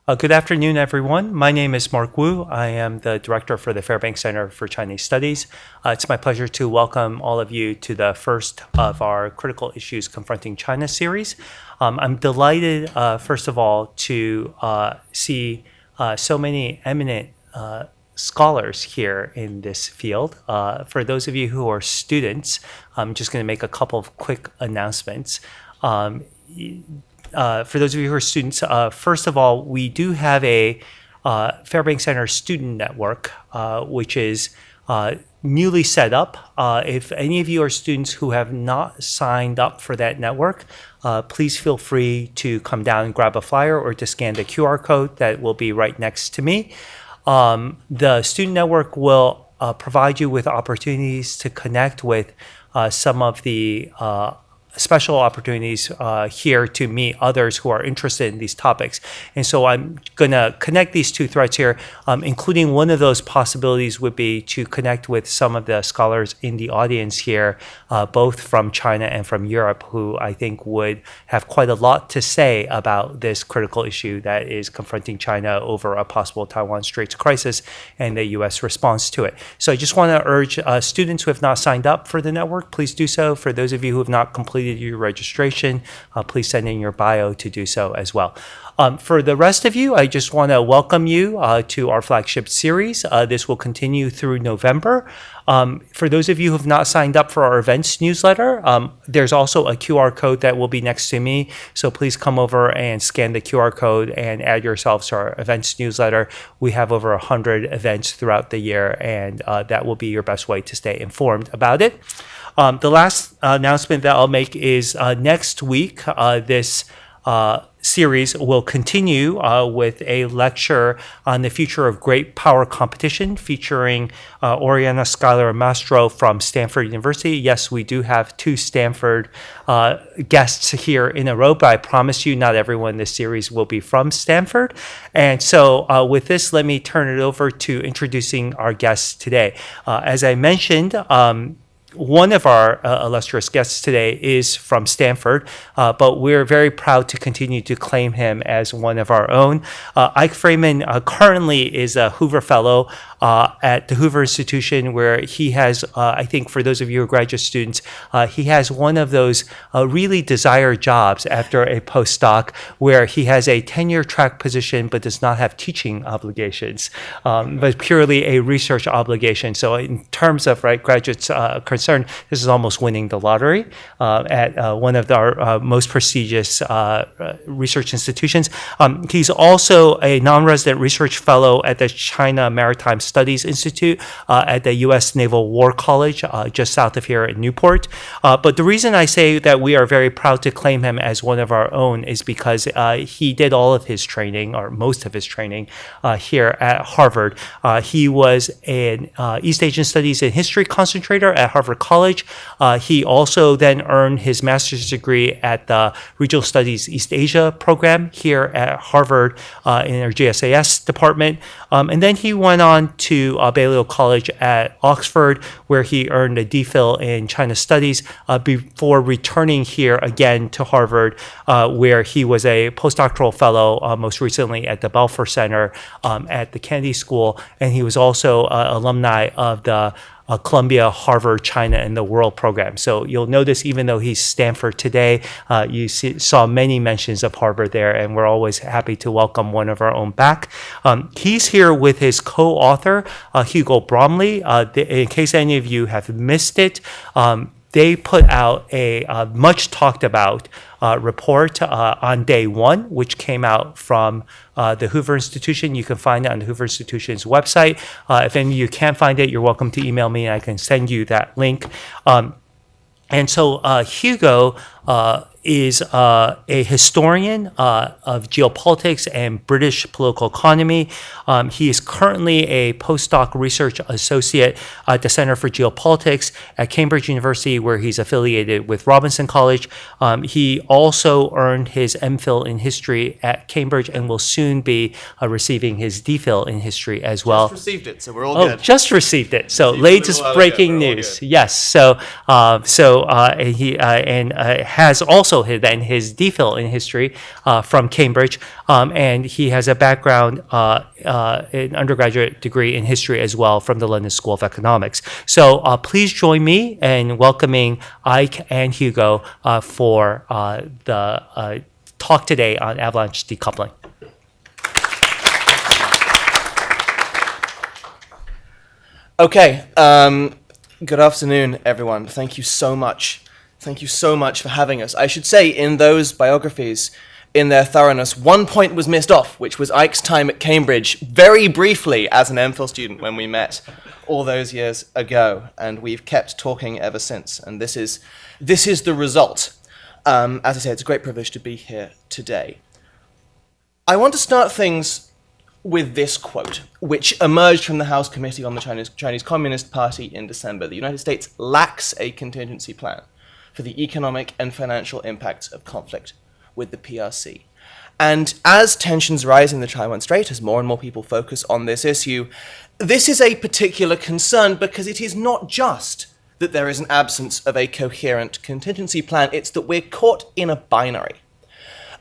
Good afternoon, everyone. My name is Mark Wu. I am the director for the Fairbanks Center for Chinese Studies. It's my pleasure to welcome all of you to the first of our Critical Issues Confronting China series. I'm delighted, first of all, to see so many eminent scholars here in this field. For those of you who are students, I'm just going to make a couple of quick announcements. For those of you who are students, first of all, we do have a Fairbanks Center student network, which is newly set up. If any of you are students who have not signed up for that network, please feel free to come down and grab a flyer or to scan the QR code that will be right next to me. The student network will provide you with opportunities to connect with some of the special opportunities here to meet others who are interested in these topics. And so I'm going to connect these two threads here, including one of those possibilities would be to connect with some of the scholars in the audience here, both from China and from Europe, who I think would have quite a lot to say about this critical issue that is confronting China over a possible Taiwan Straits crisis and the U.S. response to it. So I just want to urge students who have not signed up for the network, please do so. For those of you who have not completed your registration, please send in your bio to do so as well. For the rest of you, I just want to welcome you to our flagship series. This will continue through November. For those of you who have not signed up for our events newsletter, there's also a QR code that will be next to me. So please come over and scan the QR code and add yourselves to our events newsletter. We have over 100 events throughout the year, and that will be your best way to stay informed about it. The last announcement that I'll make is next week, this series will continue with a lecture on the future of great power competition featuring Oriana Schuyler Mastro from Stanford University. Yes, we do have two Stanford guests here in a row, but I promise you not everyone in this series will be from Stanford. And so with this, let me turn it over to introducing our guests today. As I mentioned, one of our illustrious guests today is from Stanford, but we're very proud to continue to claim him as one of our own. Eyck Freymann currently is a Hoover Fellow at the Hoover Institute, where he has, I think for those of you who are graduate students, he has one of those really desired jobs after a postdoc where he has a tenure track position but does not have teaching obligations, but purely a research obligation. So in terms of graduates concerned, this is almost winning the lottery at one of our most prestigious research institutions. He's also a non-resident research fellow at the China Maritime Studies Institute at the U.S. Naval War College just south of here in Newport. But the reason I say that we are very proud to claim him as one of our own is because he did all of his training, or most of his training, here at Harvard. He was an East Asian Studies and History concentrator at Harvard College. He also then earned his master's degree at the Regional Studies East Asia program here at Harvard in our GSAS department. And then he went on to Balliol College at Oxford, where he earned a DPhil in China Studies before returning here again to Harvard, where he was a postdoctoral fellow most recently at the Balfour Center at the Kennedy School. And he was also alumni of the Columbia, Harvard, China, and the World program. So you'll notice, even though he's Stanford today, you saw many mentions of Harvard there, and we're always happy to welcome one of our own back. He's here with his co-author, Hugo Bromley. In case any of you have missed it, they put out a much talked about report on day one, which came out from the Hoover Institute. You can find it on the Hoover Institution's website. If any of you can't find it, you're welcome to email me and I can send you that link. And so Hugo is a historian of geopolitics and British political economy. He is currently a postdoc research associate at the Center for Geopolitics at Cambridge University, where he's affiliated with Robinson College. He also earned his MPhil in history at Cambridge and will soon be receiving his DPhil in history as well. Just received it, so we're all good. Just received it. So latest breaking news. Yes. So he has also then his DPhil in history from Cambridge, and he has a background, an undergraduate degree in history as well from the London School of Economics. So please join me in welcoming Eyck and Hugo for the talk today on Avalanche decoupling. Okay, good afternoon, everyone. Thank you so much. Thank you so much for having us. I should say, in those biographies, in their thoroughness, one point was missed off, which was Eyck's time at Cambridge, very briefly as an MPhil student when we met all those years ago, and we've kept talking ever since, and this is the result. As I say, it's a great privilege to be here today. I want to start things with this quote, which emerged from the House Committee on the Chinese Communist Party in December. The United States lacks a contingency plan for the economic and financial impacts of conflict with the PRC. And as tensions rise in the Taiwan Strait, as more and more people focus on this issue, this is a particular concern because it is not just that there is an absence of a coherent contingency plan, it's that we're caught in a binary.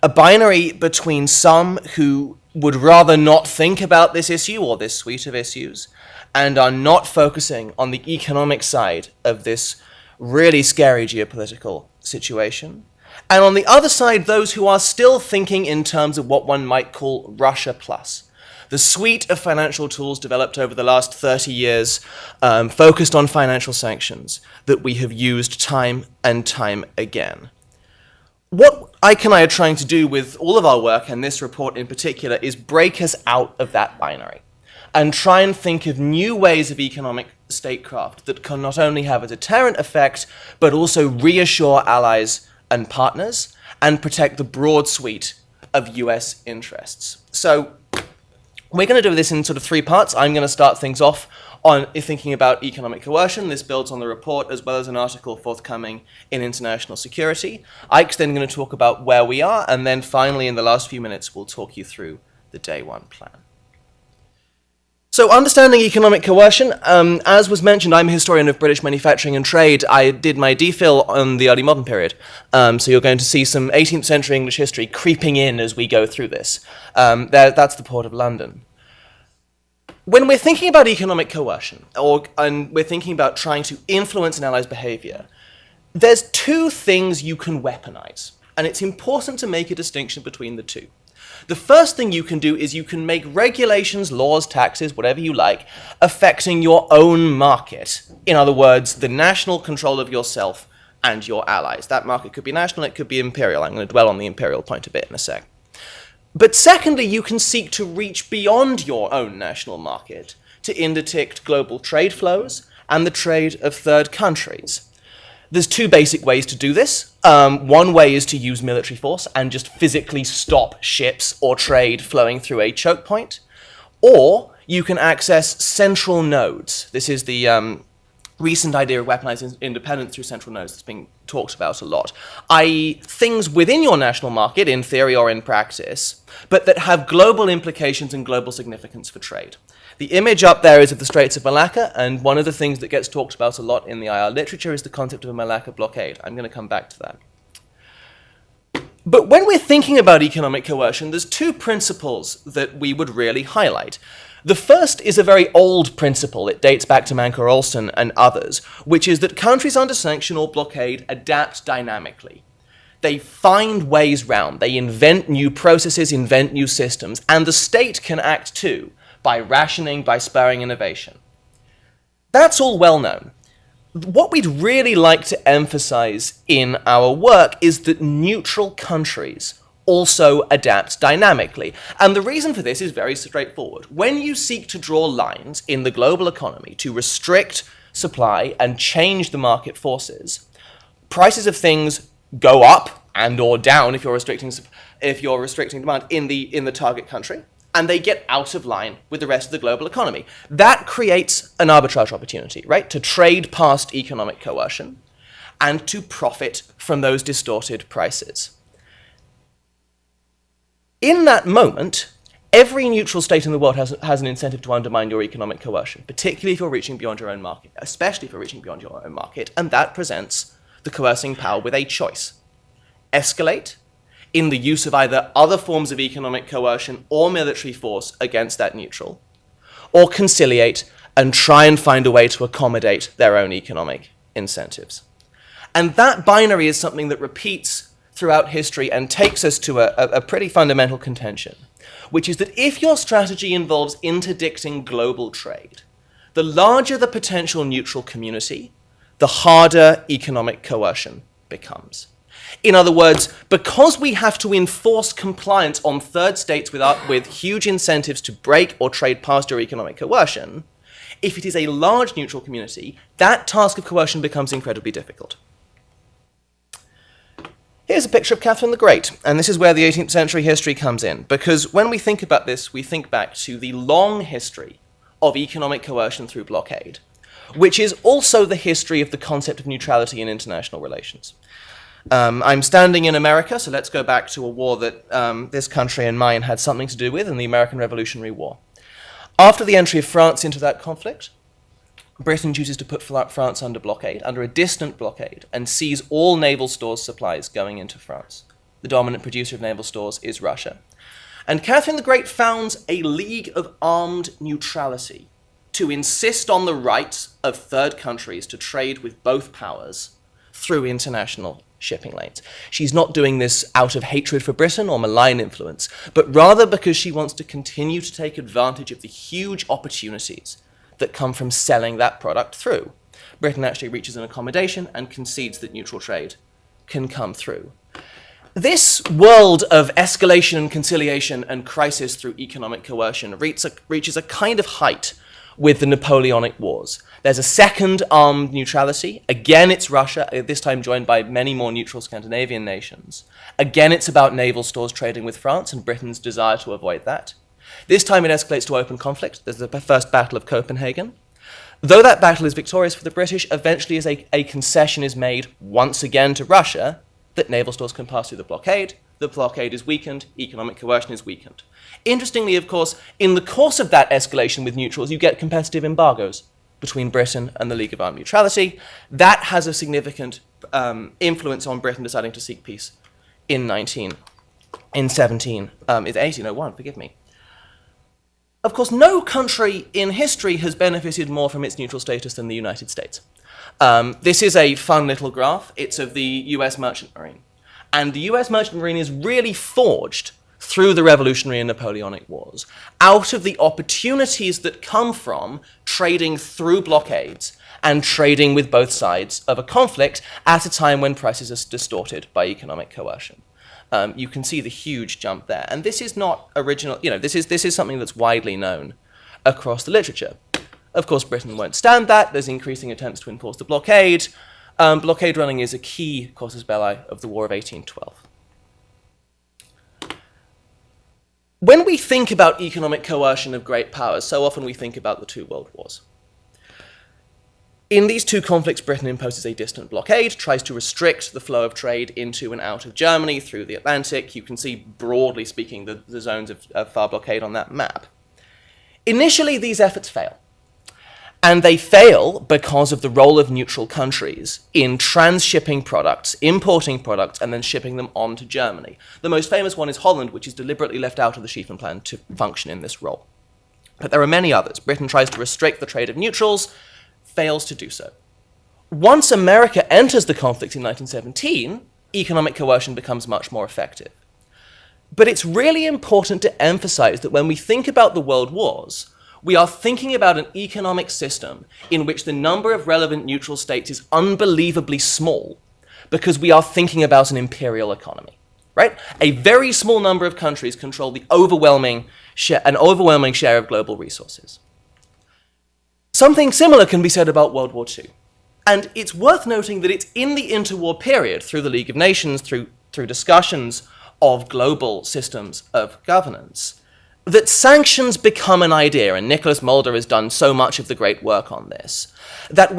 A binary between some who would rather not think about this issue or this suite of issues and are not focusing on the economic side of this really scary geopolitical situation. And on the other side, those who are still thinking in terms of what one might call Russia Plus, the suite of financial tools developed over the last 30 years focused on financial sanctions that we have used time and time again. What Eyck and I are trying to do with all of our work, and this report in particular, is break us out of that binary and try and think of new ways of economic statecraft that can not only have a deterrent effect, but also reassure allies and partners and protect the broad suite of US interests. So we're going to do this in sort of three parts. I'm going to start things off on thinking about economic coercion. This builds on the report as well as an article forthcoming in International Security. Eyck's then going to talk about where we are, and then finally in the last few minutes we'll talk you through the day one plan. So understanding economic coercion, as was mentioned, I'm a historian of British manufacturing and trade. I did my DPhil on the early modern period. So you're going to see some 18th century English history creeping in as we go through this. That's the Port of London. When we're thinking about economic coercion, and we're thinking about trying to influence an ally's behavior, there's two things you can weaponize, and it's important to make a distinction between the two. The first thing you can do is you can make regulations, laws, taxes, whatever you like, affecting your own market. In other words, the national control of yourself and your allies. That market could be national, it could be imperial. I'm going to dwell on the imperial point a bit in a sec. But secondly, you can seek to reach beyond your own national market to interdict global trade flows and the trade of third countries. There's two basic ways to do this. One way is to use military force and just physically stop ships or trade flowing through a choke point. Or you can access central nodes. This is the recent idea of weaponizing independence through central nodes that's being talked about a lot, i.e. things within your national market, in theory or in practice, but that have global implications and global significance for trade. The image up there is of the Straits of Malacca, and one of the things that gets talked about a lot in the IR literature is the concept of a Malacca blockade. I'm going to come back to that. But when we're thinking about economic coercion, there's two principles that we would really highlight. The first is a very old principle. It dates back to Mancur-Olson and others, which is that countries under sanction or blockade adapt dynamically. They find ways round. They invent new processes, invent new systems, and the state can act too, by rationing, by spurring innovation. That's all well known. What we'd really like to emphasize in our work is that neutral countries also adapt dynamically. And the reason for this is very straightforward. When you seek to draw lines in the global economy to restrict supply and change the market forces, prices of things go up and or down if you're restricting demand in the target country, and they get out of line with the rest of the global economy. That creates an arbitrage opportunity, right? To trade past economic coercion and to profit from those distorted prices. In that moment, every neutral state in the world has an incentive to undermine your economic coercion, particularly if you're reaching beyond your own market, especially if you're reaching beyond your own market, and that presents the coercing power with a choice. escalate in the use of either other forms of economic coercion or military force against that neutral, or conciliate and try and find a way to accommodate their own economic incentives. And that binary is something that repeats throughout history and takes us to a pretty fundamental contention, which is that if your strategy involves interdicting global trade, the larger the potential neutral community, the harder economic coercion becomes. In other words, because we have to enforce compliance on third states with huge incentives to break or trade past your economic coercion, if it is a large neutral community, that task of coercion becomes incredibly difficult. Here's a picture of Catherine the Great, and this is where the 18th century history comes in, because when we think about this, we think back to the long history of economic coercion through blockade, which is also the history of the concept of neutrality in international relations. I'm standing in America, so let's go back to a war that this country and mine had something to do with in the American Revolutionary War. After the entry of France into that conflict, Britain chooses to put France under blockade, under a distant blockade, and seize all naval stores supplies going into France. The dominant producer of naval stores is Russia. And Catherine the Great founds a League of Armed Neutrality to insist on the rights of third countries to trade with both powers through international shipping lanes. She's not doing this out of hatred for Britain or malign influence, but rather because she wants to continue to take advantage of the huge opportunities that come from selling that product through. Britain actually reaches an accommodation and concedes that neutral trade can come through. This world of escalation and conciliation and crisis through economic coercion reaches a kind of height with the Napoleonic Wars. There's a second armed neutrality. Again, it's Russia, this time joined by many more neutral Scandinavian nations. Again, it's about naval stores trading with France and Britain's desire to avoid that. This time it escalates to open conflict. There's the first Battle of Copenhagen. Though that battle is victorious for the British, eventually as a concession is made once again to Russia that naval stores can pass through the blockade is weakened, economic coercion is weakened. Interestingly, of course, in the course of that escalation with neutrals, you get competitive embargoes between Britain and the League of Armed Neutrality. That has a significant influence on Britain deciding to seek peace in 1801, forgive me. Of course, no country in history has benefited more from its neutral status than the United States. This is a fun little graph. It's of the US Merchant Marine. And the US Merchant Marine is really forged through the Revolutionary and Napoleonic Wars, out of the opportunities that come from trading through blockades and trading with both sides of a conflict at a time when prices are distorted by economic coercion. You can see the huge jump there. And this is not original, this is something that's widely known across the literature. Of course, Britain won't stand that. There's increasing attempts to enforce the blockade. Blockade running is a key casus belli of the War of 1812. When we think about economic coercion of great powers, so often we think about the two world wars. In these two conflicts, Britain imposes a distant blockade, tries to restrict the flow of trade into and out of Germany through the Atlantic. You can see, broadly speaking, the zones of far blockade on that map. Initially, these efforts fail. And they fail because of the role of neutral countries in transshipping products, importing products, and then shipping them on to Germany. The most famous one is Holland, which is deliberately left out of the Schlieffen Plan to function in this role. But there are many others. Britain tries to restrict the trade of neutrals, fails to do so. Once America enters the conflict in 1917, economic coercion becomes much more effective. But it's really important to emphasize that when we think about the world wars, we are thinking about an economic system in which the number of relevant neutral states is unbelievably small because we are thinking about an imperial economy, right? A very small number of countries control an overwhelming share of global resources. Something similar can be said about World War II. And it's worth noting that it's in the interwar period, through the League of Nations, through discussions of global systems of governance, that sanctions become an idea, and Nicholas Mulder has done so much of the great work on this, that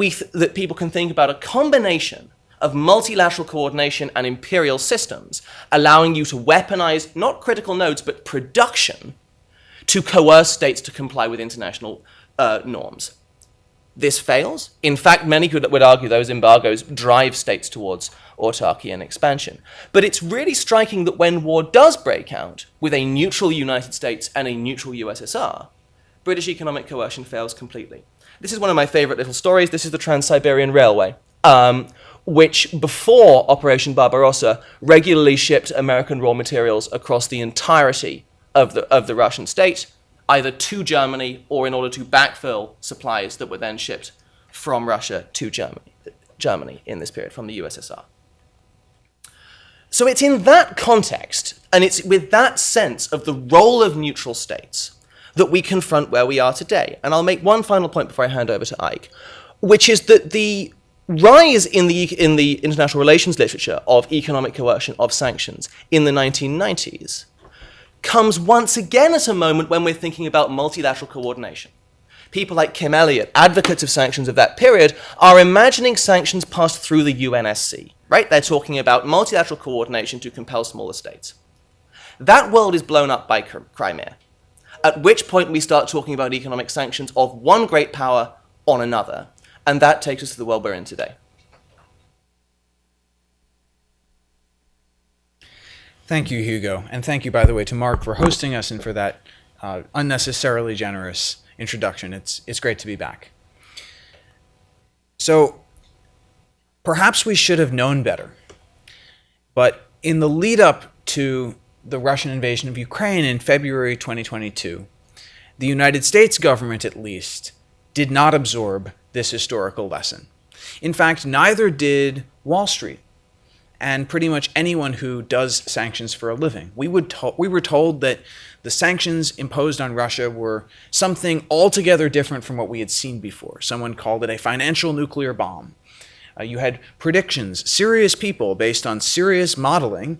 people can think about a combination of multilateral coordination and imperial systems, allowing you to weaponize not critical nodes, but production to coerce states to comply with international norms. this fails. In fact, many would argue those embargoes drive states towards autarky and expansion. But it's really striking that when war does break out with a neutral United States and a neutral USSR, British economic coercion fails completely. This is one of my favorite little stories. This is the Trans-Siberian Railway, which before Operation Barbarossa regularly shipped American raw materials across the entirety of the Russian state, either to Germany or in order to backfill supplies that were then shipped from Russia to Germany in this period, from the USSR. So it's in that context, and it's with that sense of the role of neutral states that we confront where we are today. And I'll make one final point before I hand over to Eyck, which is that the rise in the international relations literature of economic coercion, of sanctions, in the 1990s comes once again at a moment when we're thinking about multilateral coordination. People like Kim Elliott, advocates of sanctions of that period, are imagining sanctions passed through the UNSC, right? They're talking about multilateral coordination to compel smaller states. That world is blown up by Crimea, at which point we start talking about economic sanctions of one great power on another, and that takes us to the world we're in today. Thank you, Hugo. And thank you, by the way, to Mark for hosting us and for that unnecessarily generous introduction. It's great to be back. So perhaps we should have known better. But in the lead up to the Russian invasion of Ukraine in February 2022, the United States government, at least, did not absorb this historical lesson. In fact, neither did Wall Street and pretty much anyone who does sanctions for a living. We were told that the sanctions imposed on Russia were something altogether different from what we had seen before. Someone called it a financial nuclear bomb. You had predictions, serious people based on serious modeling,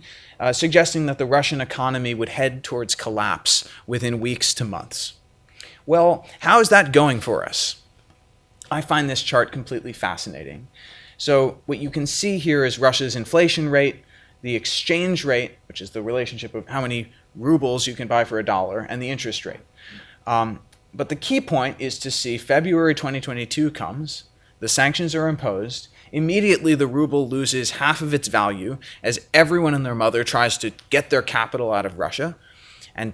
suggesting that the Russian economy would head towards collapse within weeks to months. Well, how is that going for us? I find this chart completely fascinating. So what you can see here is Russia's inflation rate, the exchange rate, which is the relationship of how many rubles you can buy for $1, and the interest rate. But the key point is to see February 2022 comes, the sanctions are imposed, immediately the ruble loses half of its value as everyone and their mother tries to get their capital out of Russia and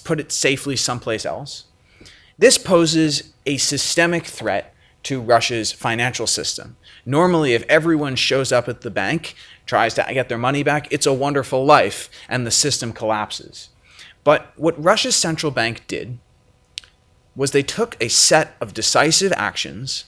put it safely someplace else. This poses a systemic threat to Russia's financial system. Normally, if everyone shows up at the bank, tries to get their money back, it's a wonderful life, and the system collapses. But what Russia's central bank did was they took a set of decisive actions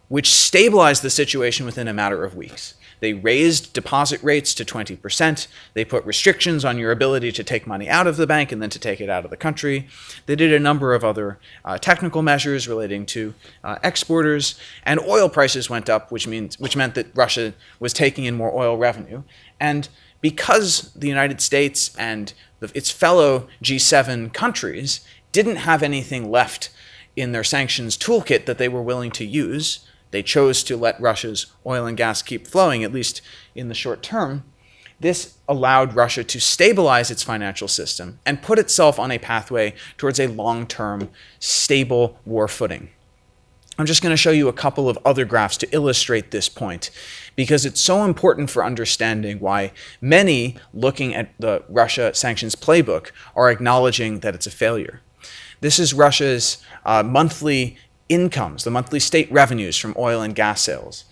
which stabilized the situation within a matter of weeks. They raised deposit rates to 20%. They put restrictions on your ability to take money out of the bank and then to take it out of the country. They did a number of other technical measures relating to exporters, and oil prices went up, which meant that Russia was taking in more oil revenue. And because the United States and its fellow G7 countries didn't have anything left in their sanctions toolkit that they were willing to use, they chose to let Russia's oil and gas keep flowing, at least in the short term. This allowed Russia to stabilize its financial system and put itself on a pathway towards a long-term, stable war footing. I'm just going to show you a couple of other graphs to illustrate this point, because it's so important for understanding why many looking at the Russia sanctions playbook are acknowledging that it's a failure. This is Russia's monthly incomes, the monthly state revenues from oil and gas sales.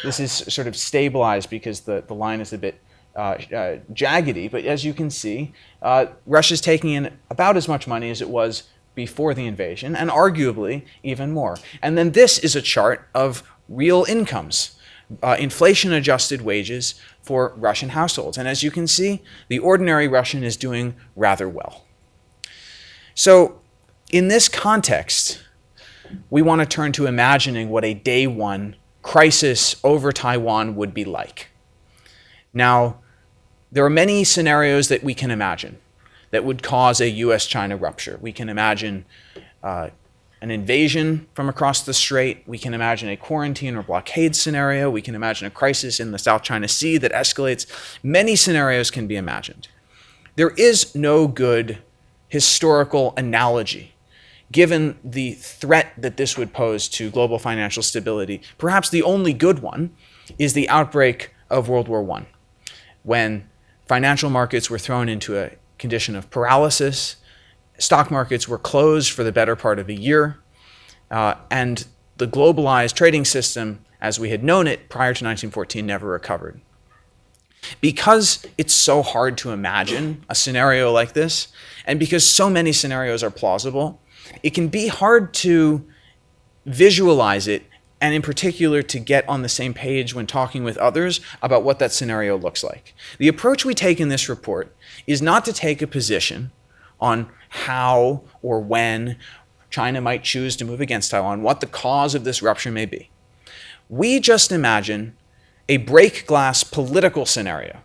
This is sort of stabilized because the line is a bit jaggedy, but as you can see, Russia's taking in about as much money as it was before the invasion, and arguably even more. And then this is a chart of real incomes, inflation-adjusted wages for Russian households. And as you can see, the ordinary Russian is doing rather well. So in this context, we want to turn to imagining what a day one crisis over Taiwan would be like. Now, there are many scenarios that we can imagine that would cause a US-China rupture. We can imagine an invasion from across the strait. We can imagine a quarantine or blockade scenario. We can imagine a crisis in the South China Sea that escalates. Many scenarios can be imagined. There is no good historical analogy given the threat that this would pose to global financial stability. Perhaps the only good one is the outbreak of World War I, when financial markets were thrown into a condition of paralysis, stock markets were closed for the better part of a year, and the globalized trading system, as we had known it prior to 1914, never recovered. Because it's so hard to imagine a scenario like this, and because so many scenarios are plausible, it can be hard to visualize it, and in particular to get on the same page when talking with others about what that scenario looks like. The approach we take in this report is not to take a position on how or when China might choose to move against Taiwan, what the cause of this rupture may be. We just imagine a break glass political scenario.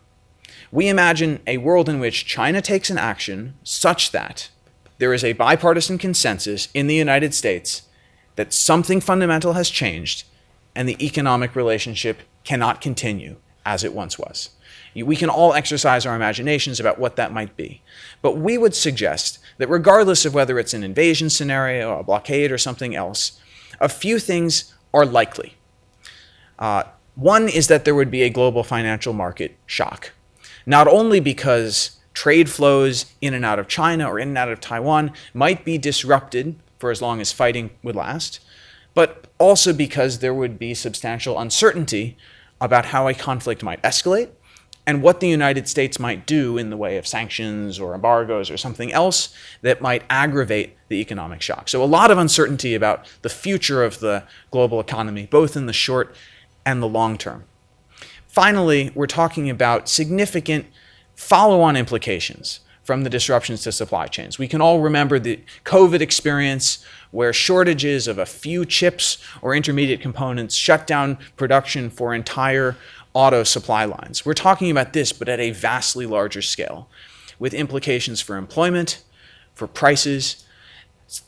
We imagine a world in which China takes an action such that there is a bipartisan consensus in the United States that something fundamental has changed and the economic relationship cannot continue as it once was. We can all exercise our imaginations about what that might be. But we would suggest that regardless of whether it's an invasion scenario, a blockade, or something else, a few things are likely. One is that there would be a global financial market shock, not only because trade flows in and out of China or in and out of Taiwan might be disrupted for as long as fighting would last, but also because there would be substantial uncertainty about how a conflict might escalate and what the United States might do in the way of sanctions or embargoes or something else that might aggravate the economic shock. So a lot of uncertainty about the future of the global economy, both in the short and the long term. Finally, we're talking about significant follow-on implications from the disruptions to supply chains. We can all remember the COVID experience where shortages of a few chips or intermediate components shut down production for entire auto supply lines. We're talking about this, but at a vastly larger scale, with implications for employment, for prices,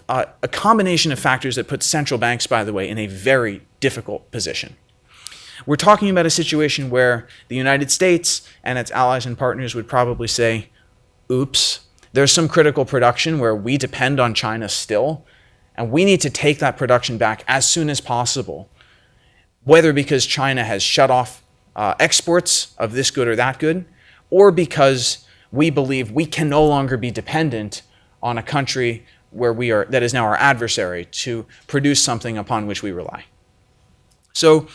a combination of factors that put central banks, by the way, in a very difficult position. We're talking about a situation where the United States and its allies and partners would probably say, oops, there's some critical production where we depend on China still, and we need to take that production back as soon as possible, whether because China has shut off exports of this good or that good, or because we believe we can no longer be dependent on a country that is now our adversary to produce something upon which we rely. So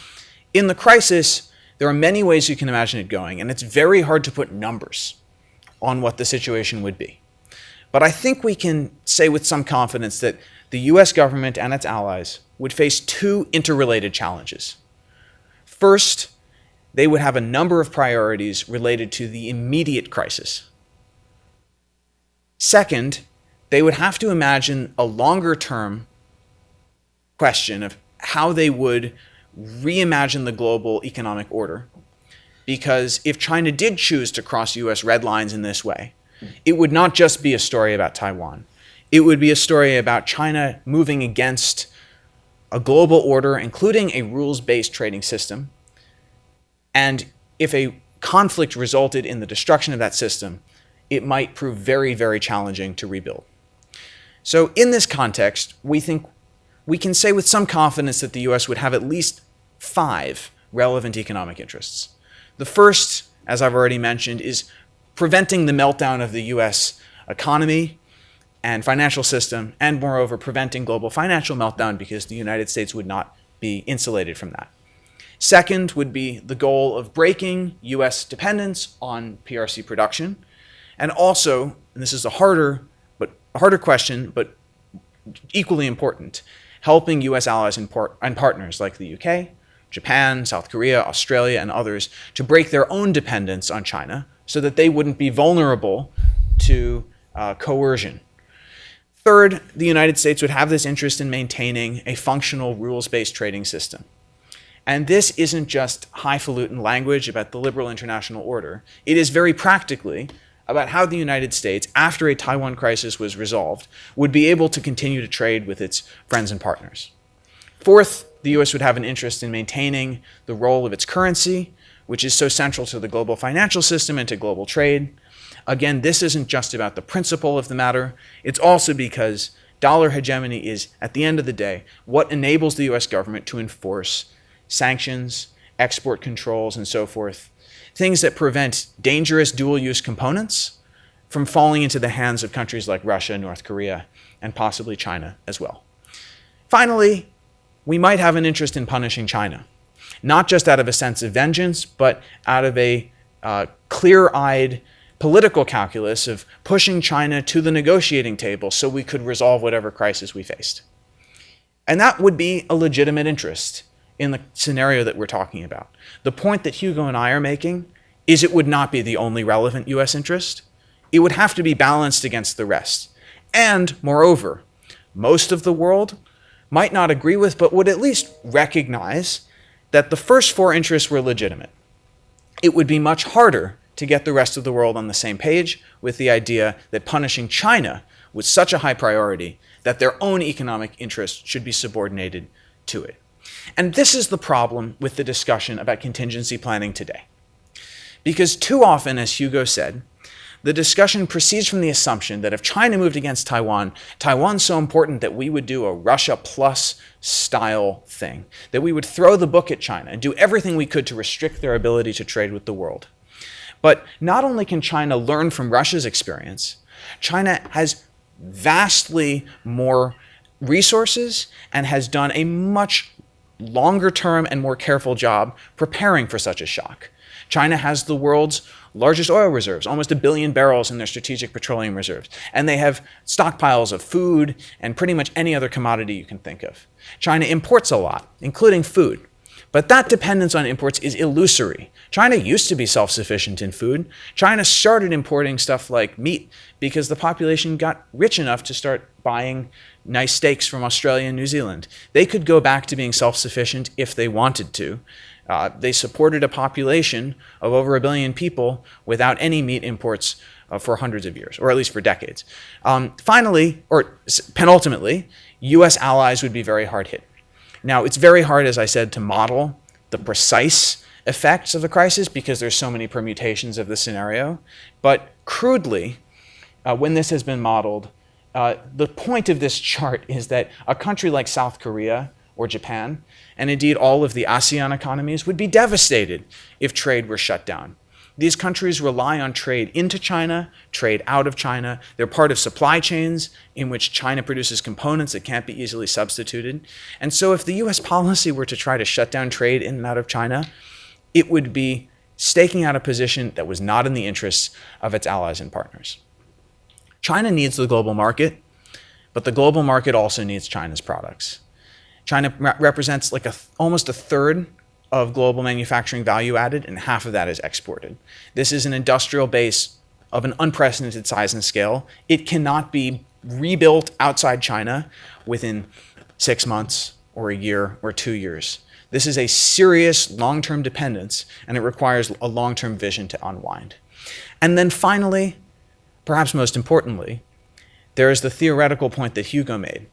in the crisis, there are many ways you can imagine it going, and it's very hard to put numbers on what the situation would be. But I think we can say with some confidence that the US government and its allies would face two interrelated challenges. First, they would have a number of priorities related to the immediate crisis. Second, they would have to imagine a longer-term question of how they would reimagine the global economic order. Because if China did choose to cross US red lines in this way, it would not just be a story about Taiwan. It would be a story about China moving against a global order, including a rules-based trading system. And if a conflict resulted in the destruction of that system, it might prove very, very challenging to rebuild. So in this context, we think we can say with some confidence that the US would have at least 5 relevant economic interests. The first, as I've already mentioned, is preventing the meltdown of the US economy and financial system, and moreover, preventing global financial meltdown because the United States would not be insulated from that. Second would be the goal of breaking US dependence on PRC production, and also, and this is a harder question, but equally important, helping US allies and partners like the UK, Japan, South Korea, Australia, and others to break their own dependence on China so that they wouldn't be vulnerable to coercion. Third, the United States would have this interest in maintaining a functional rules-based trading system. And this isn't just highfalutin language about the liberal international order. It is very practically about how the United States, after a Taiwan crisis was resolved, would be able to continue to trade with its friends and partners. Fourth, the US would have an interest in maintaining the role of its currency, which is so central to the global financial system and to global trade. Again, this isn't just about the principle of the matter. It's also because dollar hegemony is, at the end of the day, what enables the US government to enforce sanctions, export controls, and so forth, things that prevent dangerous dual-use components from falling into the hands of countries like Russia, North Korea, and possibly China as well. Finally, we might have an interest in punishing China, not just out of a sense of vengeance, but out of a clear-eyed political calculus of pushing China to the negotiating table so we could resolve whatever crisis we faced. And that would be a legitimate interest in the scenario that we're talking about. The point that Hugo and I are making is it would not be the only relevant US interest. It would have to be balanced against the rest. And moreover, most of the world might not agree with, but would at least recognize that the first four interests were legitimate. It would be much harder to get the rest of the world on the same page with the idea that punishing China was such a high priority that their own economic interests should be subordinated to it. And this is the problem with the discussion about contingency planning today. Because too often, as Hugo said, the discussion proceeds from the assumption that if China moved against Taiwan, Taiwan's so important that we would do a Russia plus style thing, that we would throw the book at China and do everything we could to restrict their ability to trade with the world. But not only can China learn from Russia's experience, China has vastly more resources and has done a much longer term and more careful job preparing for such a shock. China has the world's largest oil reserves, almost 1 billion barrels in their strategic petroleum reserves. And they have stockpiles of food and pretty much any other commodity you can think of. China imports a lot, including food. But that dependence on imports is illusory. China used to be self-sufficient in food. China started importing stuff like meat because the population got rich enough to start buying nice steaks from Australia and New Zealand. They could go back to being self-sufficient if they wanted to. They supported a population of over 1 billion people without any meat imports for hundreds of years, or at least for decades. Finally, or penultimately, US allies would be very hard hit. Now, it's very hard, as I said, to model the precise effects of the crisis because there's so many permutations of the scenario. But crudely, when this has been modeled, the point of this chart is that a country like South Korea or Japan, and indeed all of the ASEAN economies, would be devastated if trade were shut down. These countries rely on trade into China, trade out of China. They're part of supply chains in which China produces components that can't be easily substituted. And so if the US policy were to try to shut down trade in and out of China, it would be staking out a position that was not in the interests of its allies and partners. China needs the global market, but the global market also needs China's products. China represents like almost a third of global manufacturing value added, and half of that is exported. This is an industrial base of an unprecedented size and scale. It cannot be rebuilt outside China within 6 months or a year or 2 years. This is a serious long-term dependence, and it requires a long-term vision to unwind. And then finally, perhaps most importantly, there is the theoretical point that Hugo made,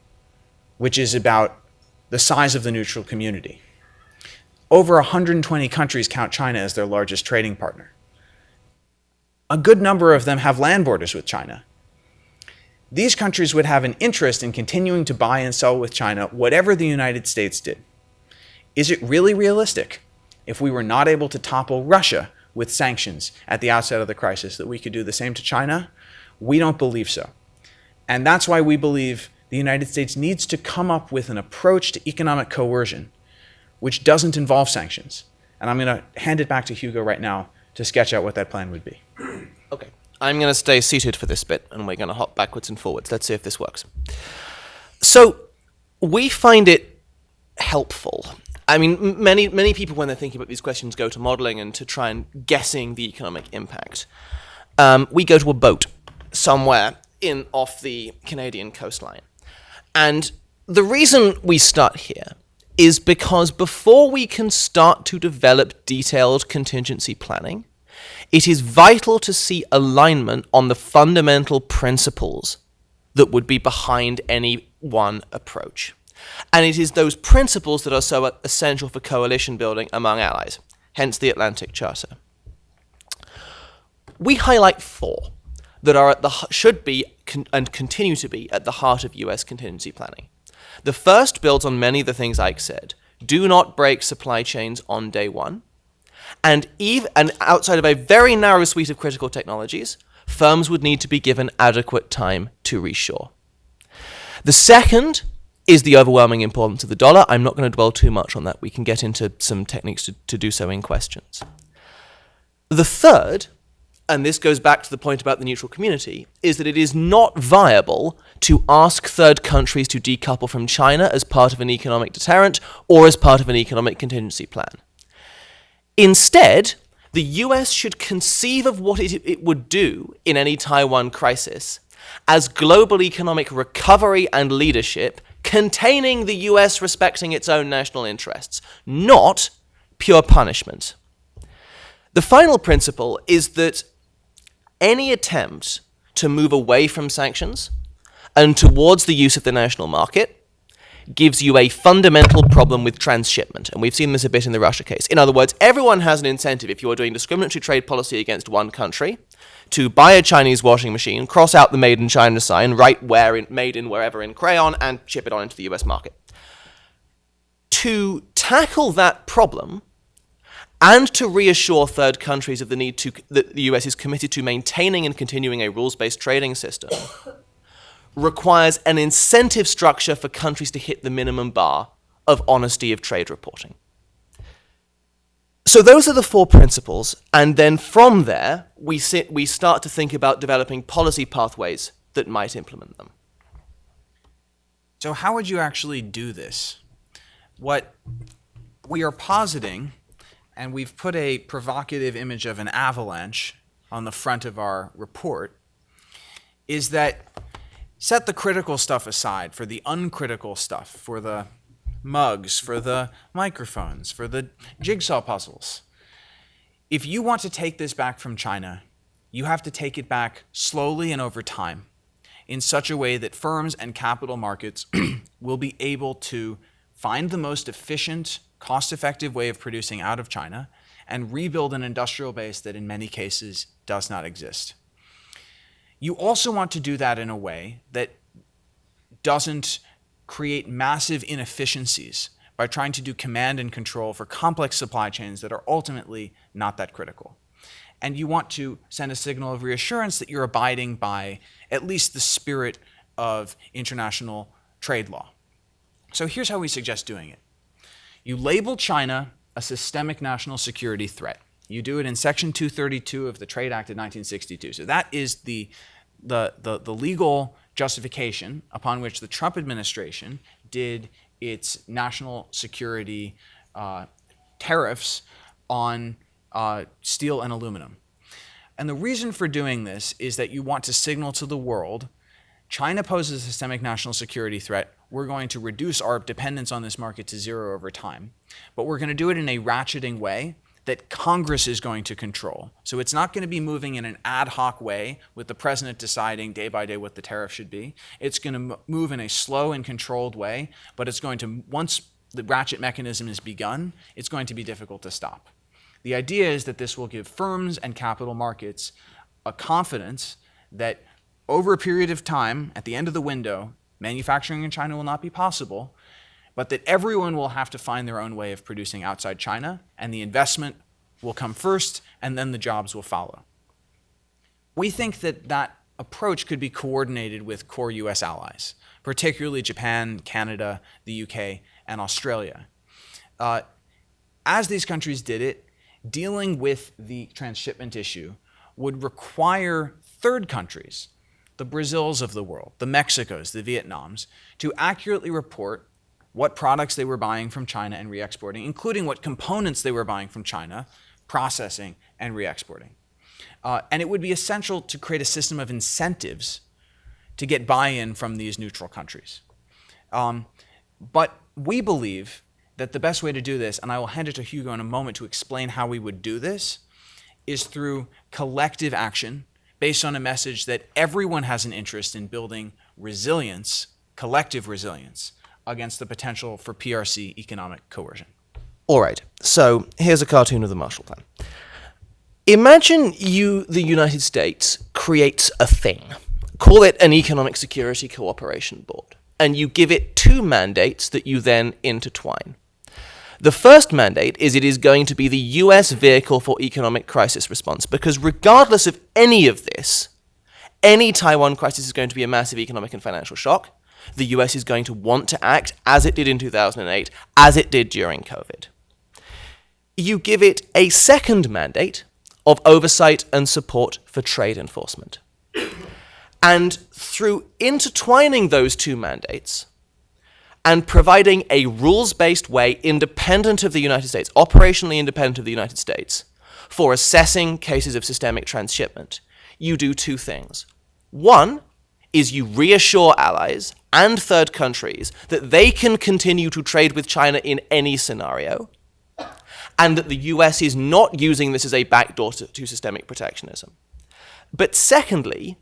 which is about the size of the neutral community. Over 120 countries count China as their largest trading partner. A good number of them have land borders with China. These countries would have an interest in continuing to buy and sell with China whatever the United States did. Is it really realistic, if we were not able to topple Russia with sanctions at the outset of the crisis, that we could do the same to China? We don't believe so. And that's why we believe the United States needs to come up with an approach to economic coercion which doesn't involve sanctions. And I'm going to hand it back to Hugo right now to sketch out what that plan would be. Okay, I'm going to stay seated for this bit, and we're going to hop backwards and forwards. Let's see if this works. So we find it helpful. I mean, many people, when they're thinking about these questions, go to modeling and to try and guessing the economic impact. We go to a boat somewhere off the Canadian coastline. And the reason we start here is because before we can start to develop detailed contingency planning, it is vital to see alignment on the fundamental principles that would be behind any one approach. And it is those principles that are so essential for coalition building among allies, hence the Atlantic Charter. We highlight 4 that are should be and continue to be at the heart of US contingency planning. The first builds on many of the things Eyck said. Do not break supply chains on day one. And outside of a very narrow suite of critical technologies, firms would need to be given adequate time to reshore. The second is the overwhelming importance of the dollar. I'm not going to dwell too much on that. We can get into some techniques to do so in questions. The third, and this goes back to the point about the neutral community, is that it is not viable to ask third countries to decouple from China as part of an economic deterrent or as part of an economic contingency plan. Instead, the US should conceive of what it would do in any Taiwan crisis as global economic recovery and leadership containing the US respecting its own national interests, not pure punishment. The final principle is that any attempt to move away from sanctions and towards the use of the national market gives you a fundamental problem with transshipment, and we've seen this a bit in the Russia case. In other words, everyone has an incentive, if you are doing discriminatory trade policy against one country, to buy a Chinese washing machine, cross out the Made in China sign, write made in wherever in crayon, and ship it on into the US market. To tackle that problem, and to reassure third countries of the need that the US is committed to maintaining and continuing a rules-based trading system, requires an incentive structure for countries to hit the minimum bar of honesty of trade reporting. So those are the four principles, and then from there, we start to think about developing policy pathways that might implement them. So how would you actually do this? What we are positing, and we've put a provocative image of an avalanche on the front of our report, is that set the critical stuff aside for the uncritical stuff, for the mugs, for the microphones, for the jigsaw puzzles. If you want to take this back from China, you have to take it back slowly and over time in such a way that firms and capital markets will be able to find the most efficient, cost-effective way of producing out of China and rebuild an industrial base that in many cases does not exist. You also want to do that in a way that doesn't create massive inefficiencies by trying to do command and control for complex supply chains that are ultimately not that critical. And you want to send a signal of reassurance that you're abiding by at least the spirit of international trade law. So here's how we suggest doing it. You label China a systemic national security threat. You do it in Section 232 of the Trade Act of 1962. So that is the legal justification upon which the Trump administration did its national security tariffs on steel and aluminum. And the reason for doing this is that you want to signal to the world, China poses a systemic national security threat. We're going to reduce our dependence on this market to zero over time. But we're going to do it in a ratcheting way that Congress is going to control. So it's not going to be moving in an ad hoc way with the president deciding day by day what the tariff should be. It's going to move in a slow and controlled way, but it's going to, once the ratchet mechanism is begun, it's going to be difficult to stop. The idea is that this will give firms and capital markets a confidence that over a period of time, at the end of the window, manufacturing in China will not be possible, but that everyone will have to find their own way of producing outside China, and the investment will come first, and then the jobs will follow. We think that that approach could be coordinated with core US allies, particularly Japan, Canada, the UK, and Australia. As these countries did it, dealing with the transshipment issue would require third countries, the Brazils of the world, the Mexicos, the Vietnams, to accurately report what products they were buying from China and re-exporting, including what components they were buying from China, processing and re-exporting. And it would be essential to create a system of incentives to get buy-in from these neutral countries. But we believe that the best way to do this, and I will hand it to Hugo in a moment to explain how we would do this, is through collective action based on a message that everyone has an interest in building resilience, collective resilience, against the potential for PRC economic coercion. All right, so here's a cartoon of the Marshall Plan. Imagine the United States creates a thing call it an Economic Security Cooperation Board, and you give it two mandates that you then intertwine. The first mandate is it is going to be the US vehicle for economic crisis response, because regardless of any of this, any Taiwan crisis is going to be a massive economic and financial shock. The US is going to want to act as it did in 2008, as it did during COVID. You give it a second mandate of oversight and support for trade enforcement. And through intertwining those two mandates and providing a rules-based way independent of the United States, operationally independent of the United States, for assessing cases of systemic transshipment, you do two things. One is you reassure allies and third countries that they can continue to trade with China in any scenario, and that the US is not using this as a backdoor to systemic protectionism. But secondly,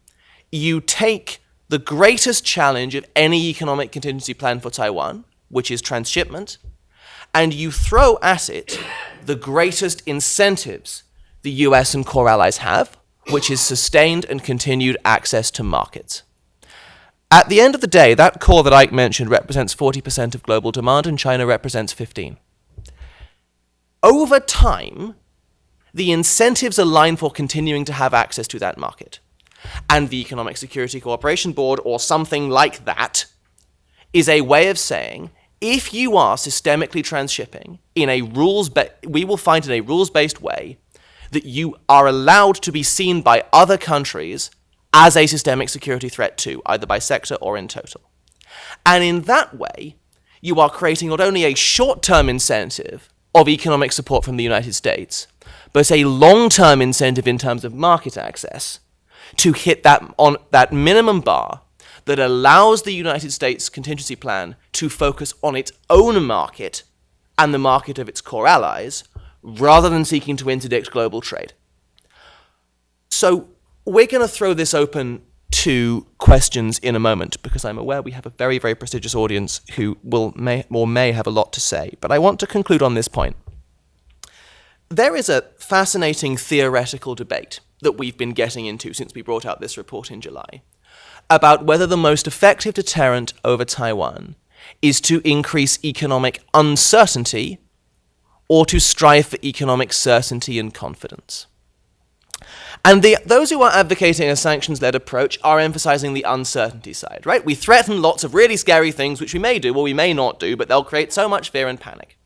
you take the greatest challenge of any economic contingency plan for Taiwan, which is transshipment, and you throw at it the greatest incentives the US and core allies have, which is sustained and continued access to markets. At the end of the day, that core that Eyck mentioned represents 40% of global demand, and China represents 15%. Over time, the incentives align for continuing to have access to that market. And the Economic Security Cooperation Board, or something like that, is a way of saying, if you are systemically transshipping in a we will find in a rules-based way that you are allowed to be seen by other countries as a systemic security threat too, either by sector or in total. And in that way, you are creating not only a short-term incentive of economic support from the United States, but a long-term incentive in terms of market access to hit that minimum bar that allows the United States contingency plan to focus on its own market and the market of its core allies, rather than seeking to interdict global trade. So we're going to throw this open to questions in a moment, because I'm aware we have a very, very prestigious audience who may have a lot to say. But I want to conclude on this point. There is a fascinating theoretical debate that we've been getting into since we brought out this report in July about whether the most effective deterrent over Taiwan is to increase economic uncertainty or to strive for economic certainty and confidence. And those who are advocating a sanctions-led approach are emphasizing the uncertainty side, right? We threaten lots of really scary things, which we may do or we may not do, but they'll create so much fear and panic.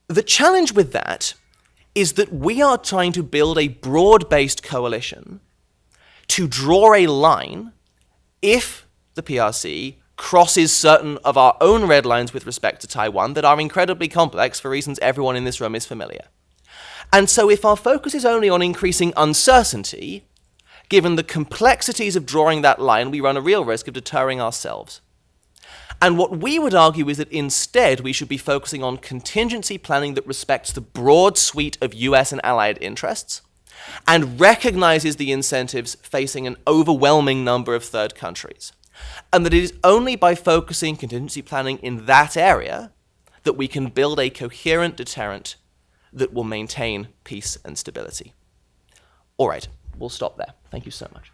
The challenge with that is that we are trying to build a broad-based coalition to draw a line if the PRC crosses certain of our own red lines with respect to Taiwan that are incredibly complex for reasons everyone in this room is familiar. And so if our focus is only on increasing uncertainty, given the complexities of drawing that line, we run a real risk of deterring ourselves. And what we would argue is that instead we should be focusing on contingency planning that respects the broad suite of US and allied interests and recognizes the incentives facing an overwhelming number of third countries. And that it is only by focusing contingency planning in that area that we can build a coherent deterrent that will maintain peace and stability. All right, we'll stop there. Thank you so much.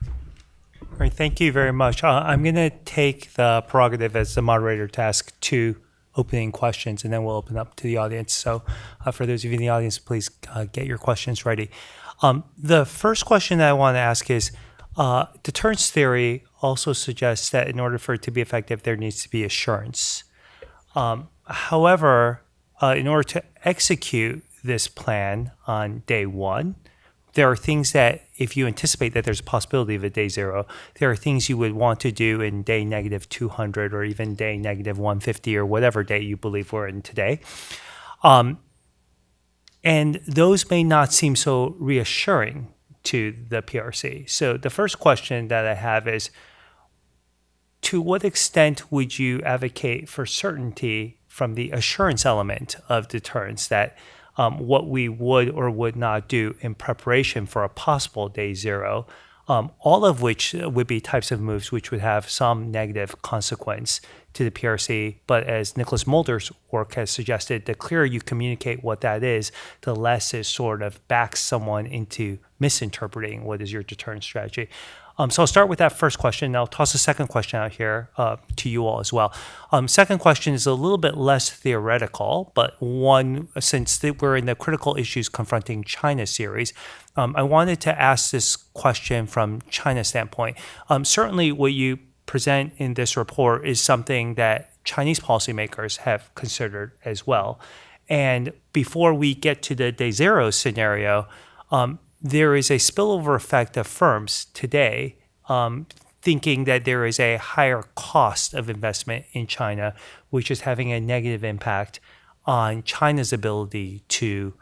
All right, thank you very much. I'm going to take the prerogative as the moderator to ask two opening questions, and then we'll open up to the audience. So for those of you in the audience, please get your questions ready. The first question that I want to ask is, deterrence theory also suggests that in order for it to be effective, there needs to be assurance. However, in order to execute this plan on day one, there are things that, if you anticipate that there's a possibility of a day zero, there are things you would want to do in day negative 200 or even day negative 150 or whatever day you believe we're in today. And those may not seem so reassuring to the PRC. So the first question that I have is, to what extent would you advocate for certainty from the assurance element of deterrence, that what we would or would not do in preparation for a possible day zero, all of which would be types of moves which would have some negative consequence to the PRC. But as Nicholas Mulder's work has suggested, the clearer you communicate what that is, the less it sort of backs someone into misinterpreting what is your deterrence strategy. So I'll start with that first question, and I'll toss a second question out here to you all as well. Second question is a little bit less theoretical, but one, since we're in the Critical Issues Confronting China series, I wanted to ask this question from China's standpoint. Certainly what you present in this report is something that Chinese policymakers have considered as well. And before we get to the day zero scenario, there is a spillover effect of firms today thinking that there is a higher cost of investment in China, which is having a negative impact on China's ability to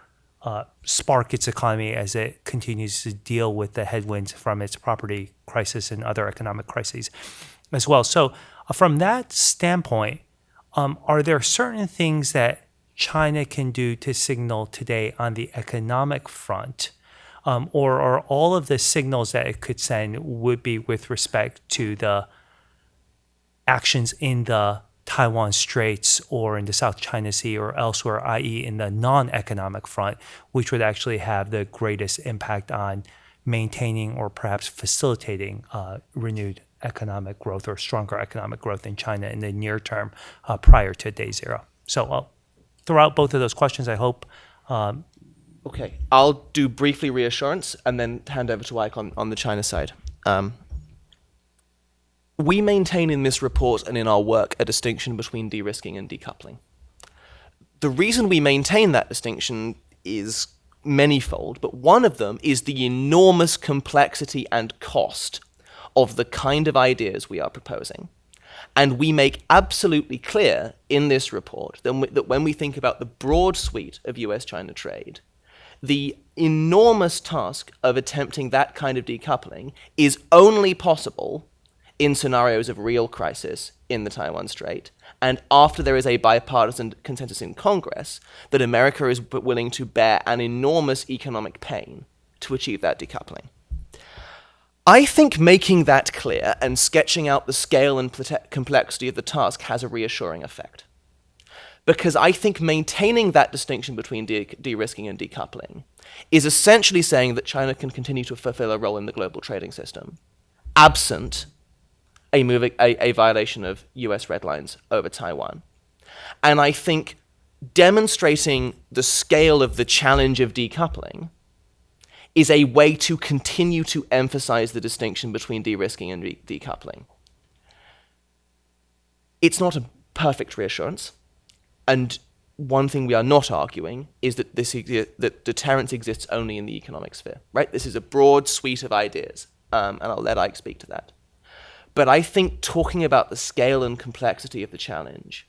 spark its economy as it continues to deal with the headwinds from its property crisis and other economic crises as well. So from that standpoint, are there certain things that China can do to signal today on the economic front, or are all of the signals that it could send would be with respect to the actions in the Taiwan Straits or in the South China Sea or elsewhere, i.e. in the non-economic front, which would actually have the greatest impact on maintaining or perhaps facilitating renewed economic growth or stronger economic growth in China in the near term prior to day zero? So I'll throw out both of those questions, I hope. Okay, I'll do briefly reassurance and then hand over to Eyck on the China side. We maintain in this report and in our work a distinction between de-risking and decoupling. The reason we maintain that distinction is manyfold, but one of them is the enormous complexity and cost of the kind of ideas we are proposing. And we make absolutely clear in this report that when we think about the broad suite of US-China trade, the enormous task of attempting that kind of decoupling is only possible in scenarios of real crisis in the Taiwan Strait, and after there is a bipartisan consensus in Congress that America is willing to bear an enormous economic pain to achieve that decoupling. I think making that clear and sketching out the scale and complexity of the task has a reassuring effect. Because I think maintaining that distinction between de-risking and decoupling is essentially saying that China can continue to fulfill a role in the global trading system, absent a violation of US red lines over Taiwan. And I think demonstrating the scale of the challenge of decoupling is a way to continue to emphasize the distinction between de-risking and decoupling. It's not a perfect reassurance, and one thing we are not arguing is that that deterrence exists only in the economic sphere, right? This is a broad suite of ideas, and I'll let Eyck speak to that. But I think talking about the scale and complexity of the challenge,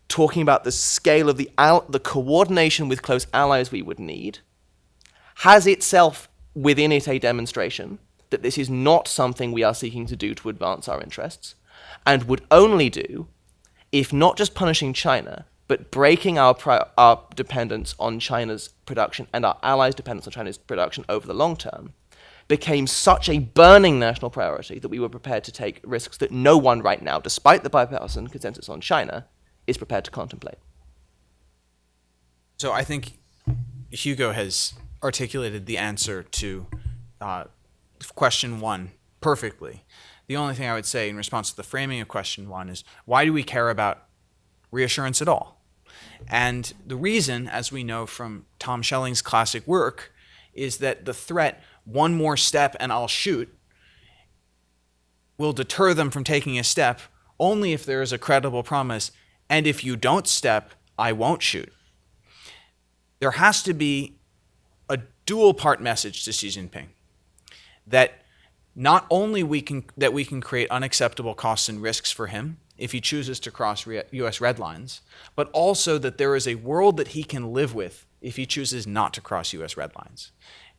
talking about the scale of the coordination with close allies we would need, has itself within it a demonstration that this is not something we are seeking to do to advance our interests, and would only do if not just punishing China, but breaking our dependence on China's production and our allies' dependence on China's production over the long term became such a burning national priority that we were prepared to take risks that no one right now, despite the bipartisan consensus on China, is prepared to contemplate. So I think Hugo has articulated the answer to question one perfectly. The only thing I would say in response to the framing of question one is, why do we care about reassurance at all? And the reason, as we know from Tom Schelling's classic work, is that the threat, one more step and I'll shoot, will deter them from taking a step only if there is a credible promise, and if you don't step, I won't shoot. There has to be a dual part message to Xi Jinping, that not only we can create unacceptable costs and risks for him if he chooses to cross US red lines, but also that there is a world that he can live with if he chooses not to cross US red lines.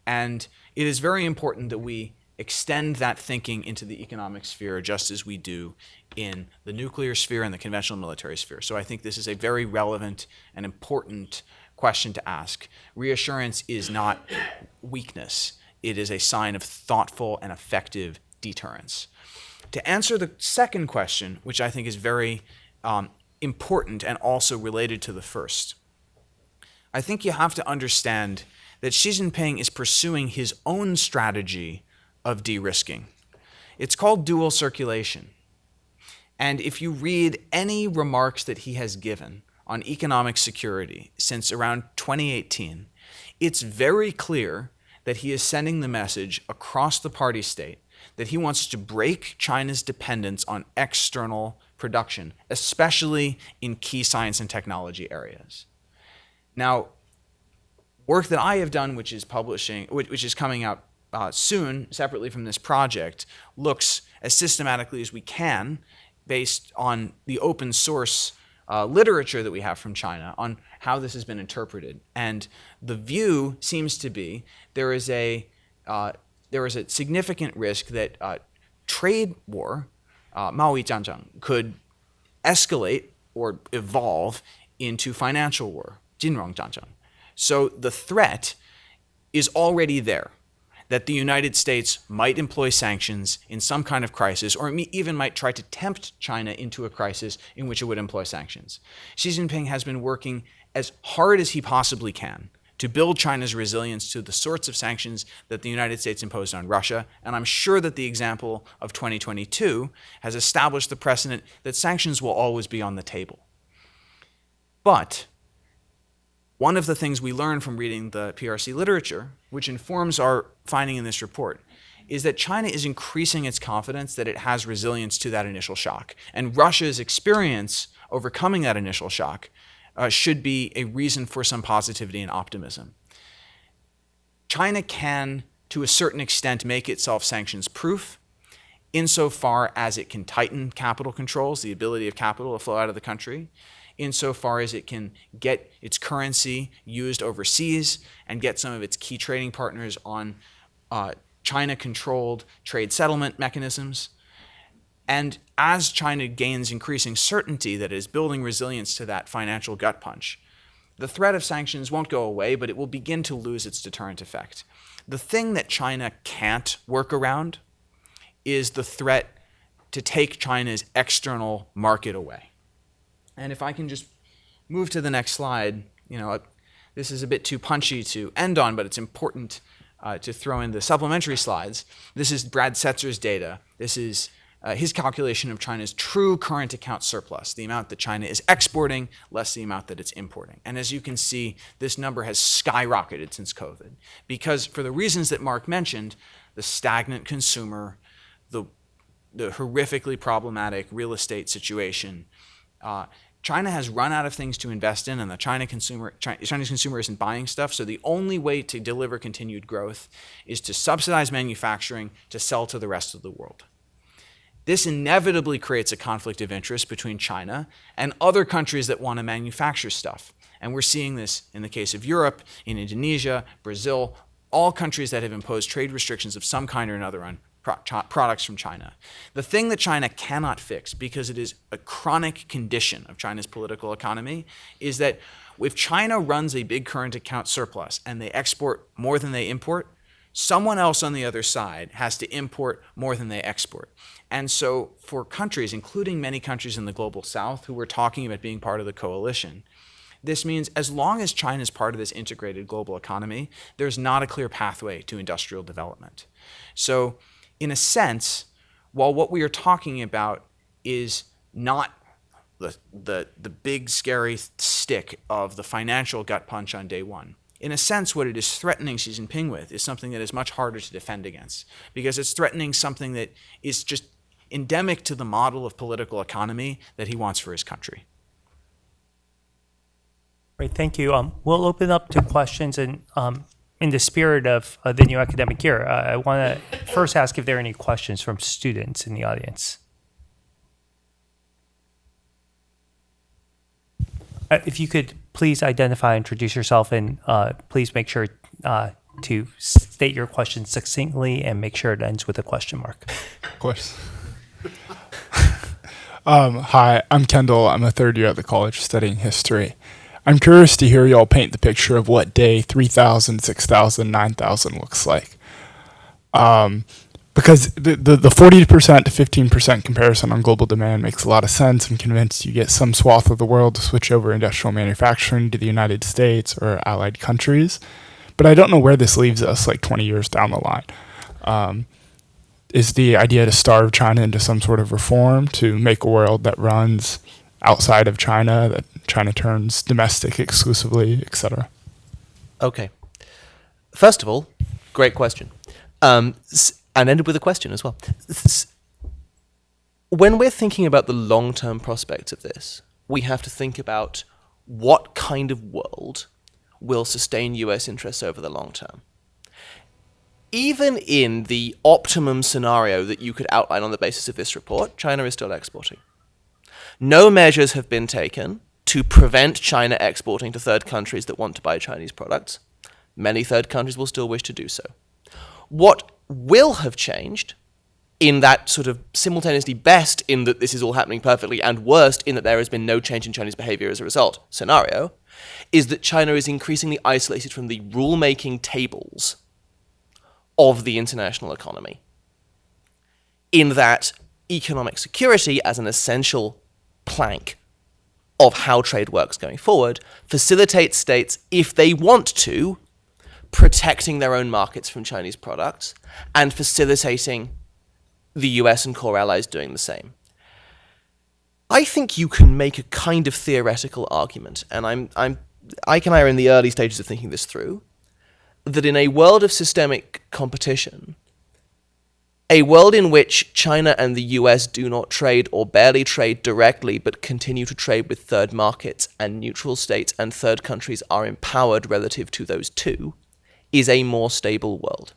And it is very important that we extend that thinking into the economic sphere just as we do in the nuclear sphere and the conventional military sphere. So I think this is a very relevant and important question to ask. Reassurance is not weakness. It is a sign of thoughtful and effective deterrence. To answer the second question, which I think is very important and also related to the first, I think you have to understand that Xi Jinping is pursuing his own strategy of de-risking. It's called dual circulation. And if you read any remarks that he has given on economic security since around 2018, it's very clear that he is sending the message across the party state that he wants to break China's dependence on external production, especially in key science and technology areas. Now, work that I have done, which is coming out soon, separately from this project, looks as systematically as we can, based on the open source literature that we have from China on how this has been interpreted. And the view seems to be there is a significant risk that trade war, 贸易战争, could escalate or evolve into financial war, 金融战争. So the threat is already there, that the United States might employ sanctions in some kind of crisis, or even might try to tempt China into a crisis in which it would employ sanctions. Xi Jinping has been working as hard as he possibly can to build China's resilience to the sorts of sanctions that the United States imposed on Russia, and I'm sure that the example of 2022 has established the precedent that sanctions will always be on the table. But one of the things we learn from reading the PRC literature, which informs our finding in this report, is that China is increasing its confidence that it has resilience to that initial shock. And Russia's experience overcoming that initial shock should be a reason for some positivity and optimism. China can, to a certain extent, make itself sanctions-proof insofar as it can tighten capital controls, the ability of capital to flow out of the country, insofar as it can get its currency used overseas and get some of its key trading partners on China-controlled trade settlement mechanisms. And as China gains increasing certainty that it is building resilience to that financial gut punch, the threat of sanctions won't go away, but it will begin to lose its deterrent effect. The thing that China can't work around is the threat to take China's external market away. And if I can just move to the next slide, this is a bit too punchy to end on, but it's important to throw in the supplementary slides. This is Brad Setzer's data. This is his calculation of China's true current account surplus, the amount that China is exporting less the amount that it's importing. And as you can see, this number has skyrocketed since COVID because for the reasons that Mark mentioned, the stagnant consumer, the horrifically problematic real estate situation, China has run out of things to invest in, and the Chinese consumer isn't buying stuff. So the only way to deliver continued growth is to subsidize manufacturing to sell to the rest of the world. This inevitably creates a conflict of interest between China and other countries that want to manufacture stuff. And we're seeing this in the case of Europe, in Indonesia, Brazil, all countries that have imposed trade restrictions of some kind or another on products from China. The thing that China cannot fix, because it is a chronic condition of China's political economy, is that if China runs a big current account surplus and they export more than they import, someone else on the other side has to import more than they export. And so for countries, including many countries in the global south who were talking about being part of the coalition, this means as long as China is part of this integrated global economy, there's not a clear pathway to industrial development. So in a sense, while what we are talking about is not the big scary stick of the financial gut punch on day one, in a sense what it is threatening Xi Jinping with is something that is much harder to defend against, because it's threatening something that is just endemic to the model of political economy that he wants for his country. Great, thank you. We'll open up to questions, and in the spirit of the new academic year, I want to first ask if there are any questions from students in the audience. If you could please identify, introduce yourself, and please make sure to state your question succinctly and make sure it ends with a question mark. Of course. Hi, I'm Kendall. I'm a third year at the college studying history. I'm curious to hear y'all paint the picture of what day 3,000, 6,000, 9,000 looks like. Because the 40% to 15% comparison on global demand makes a lot of sense. I'm convinced you get some swath of the world to switch over industrial manufacturing to the United States or allied countries. But I don't know where this leaves us like 20 years down the line. is the idea to starve China into some sort of reform to make a world that runs outside of China, that China turns domestic exclusively, etc.? Okay. First of all, great question. And ended with a question as well. When we're thinking about the long-term prospects of this, we have to think about what kind of world will sustain US interests over the long term. Even in the optimum scenario that you could outline on the basis of this report, China is still exporting. No measures have been taken to prevent China exporting to third countries that want to buy Chinese products. Many third countries will still wish to do so. What will have changed in that sort of simultaneously best in that this is all happening perfectly and worst in that there has been no change in Chinese behavior as a result scenario is that China is increasingly isolated from the rule-making tables of the international economy. In that economic security as an essential plank of how trade works going forward facilitates states, if they want to, protecting their own markets from Chinese products and facilitating the US and core allies doing the same. I think you can make a kind of theoretical argument, and Eyck and I are in the early stages of thinking this through, that in a world of systemic competition, a world in which China and the US do not trade or barely trade directly but continue to trade with third markets and neutral states and third countries are empowered relative to those two, is a more stable world.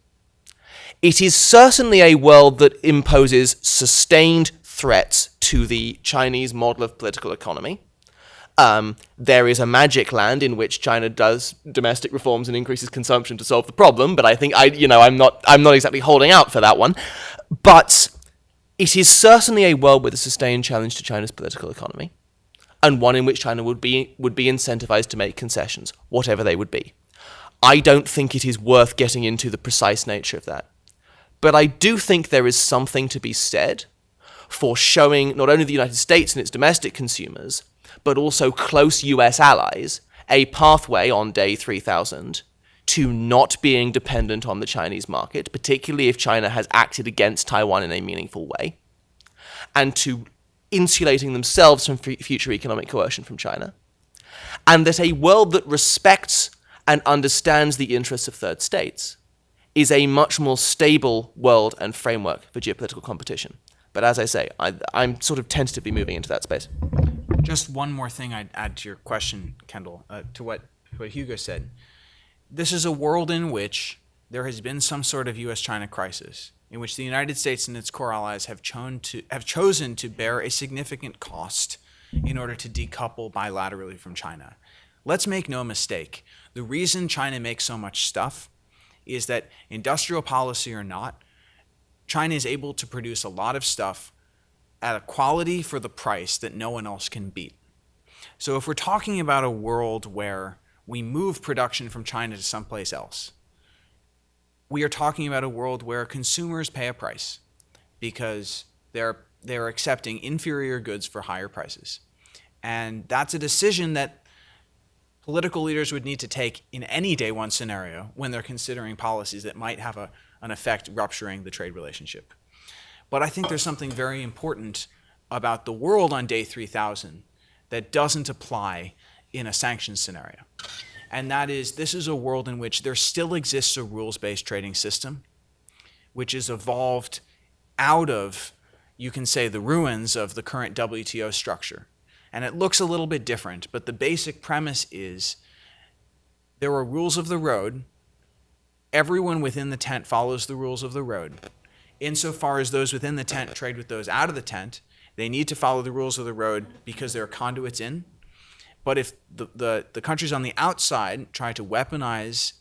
It is certainly a world that imposes sustained threats to the Chinese model of political economy. There is a magic land in which China does domestic reforms and increases consumption to solve the problem, but I think I'm not exactly holding out for that one. But it is certainly a world with a sustained challenge to China's political economy, and one in which China would be incentivized to make concessions, whatever they would be. I don't think it is worth getting into the precise nature of that. But I do think there is something to be said for showing not only the United States and its domestic consumers, but also close US allies, a pathway on day 3000 to not being dependent on the Chinese market, particularly if China has acted against Taiwan in a meaningful way, and to insulating themselves from future economic coercion from China, and that a world that respects and understands the interests of third states is a much more stable world and framework for geopolitical competition. But as I say, I'm sort of tentatively moving into that space. Just one more thing I'd add to your question, Kendall, to what Hugo said. This is a world in which there has been some sort of US-China crisis, in which the United States and its core allies have chosen to bear a significant cost in order to decouple bilaterally from China. Let's make no mistake. The reason China makes so much stuff is that, industrial policy or not, China is able to produce a lot of stuff at a quality for the price that no one else can beat. So if we're talking about a world where we move production from China to someplace else, we are talking about a world where consumers pay a price because they're accepting inferior goods for higher prices. And that's a decision that political leaders would need to take in any day one scenario when they're considering policies that might have an effect rupturing the trade relationship. But I think there's something very important about the world on day 3000 that doesn't apply in a sanctions scenario. And that is, this is a world in which there still exists a rules-based trading system, which is evolved out of, you can say, the ruins of the current WTO structure. And it looks a little bit different, but the basic premise is there are rules of the road. Everyone within the tent follows the rules of the road. Insofar as those within the tent trade with those out of the tent, they need to follow the rules of the road because there are conduits in. But if the countries on the outside try to weaponize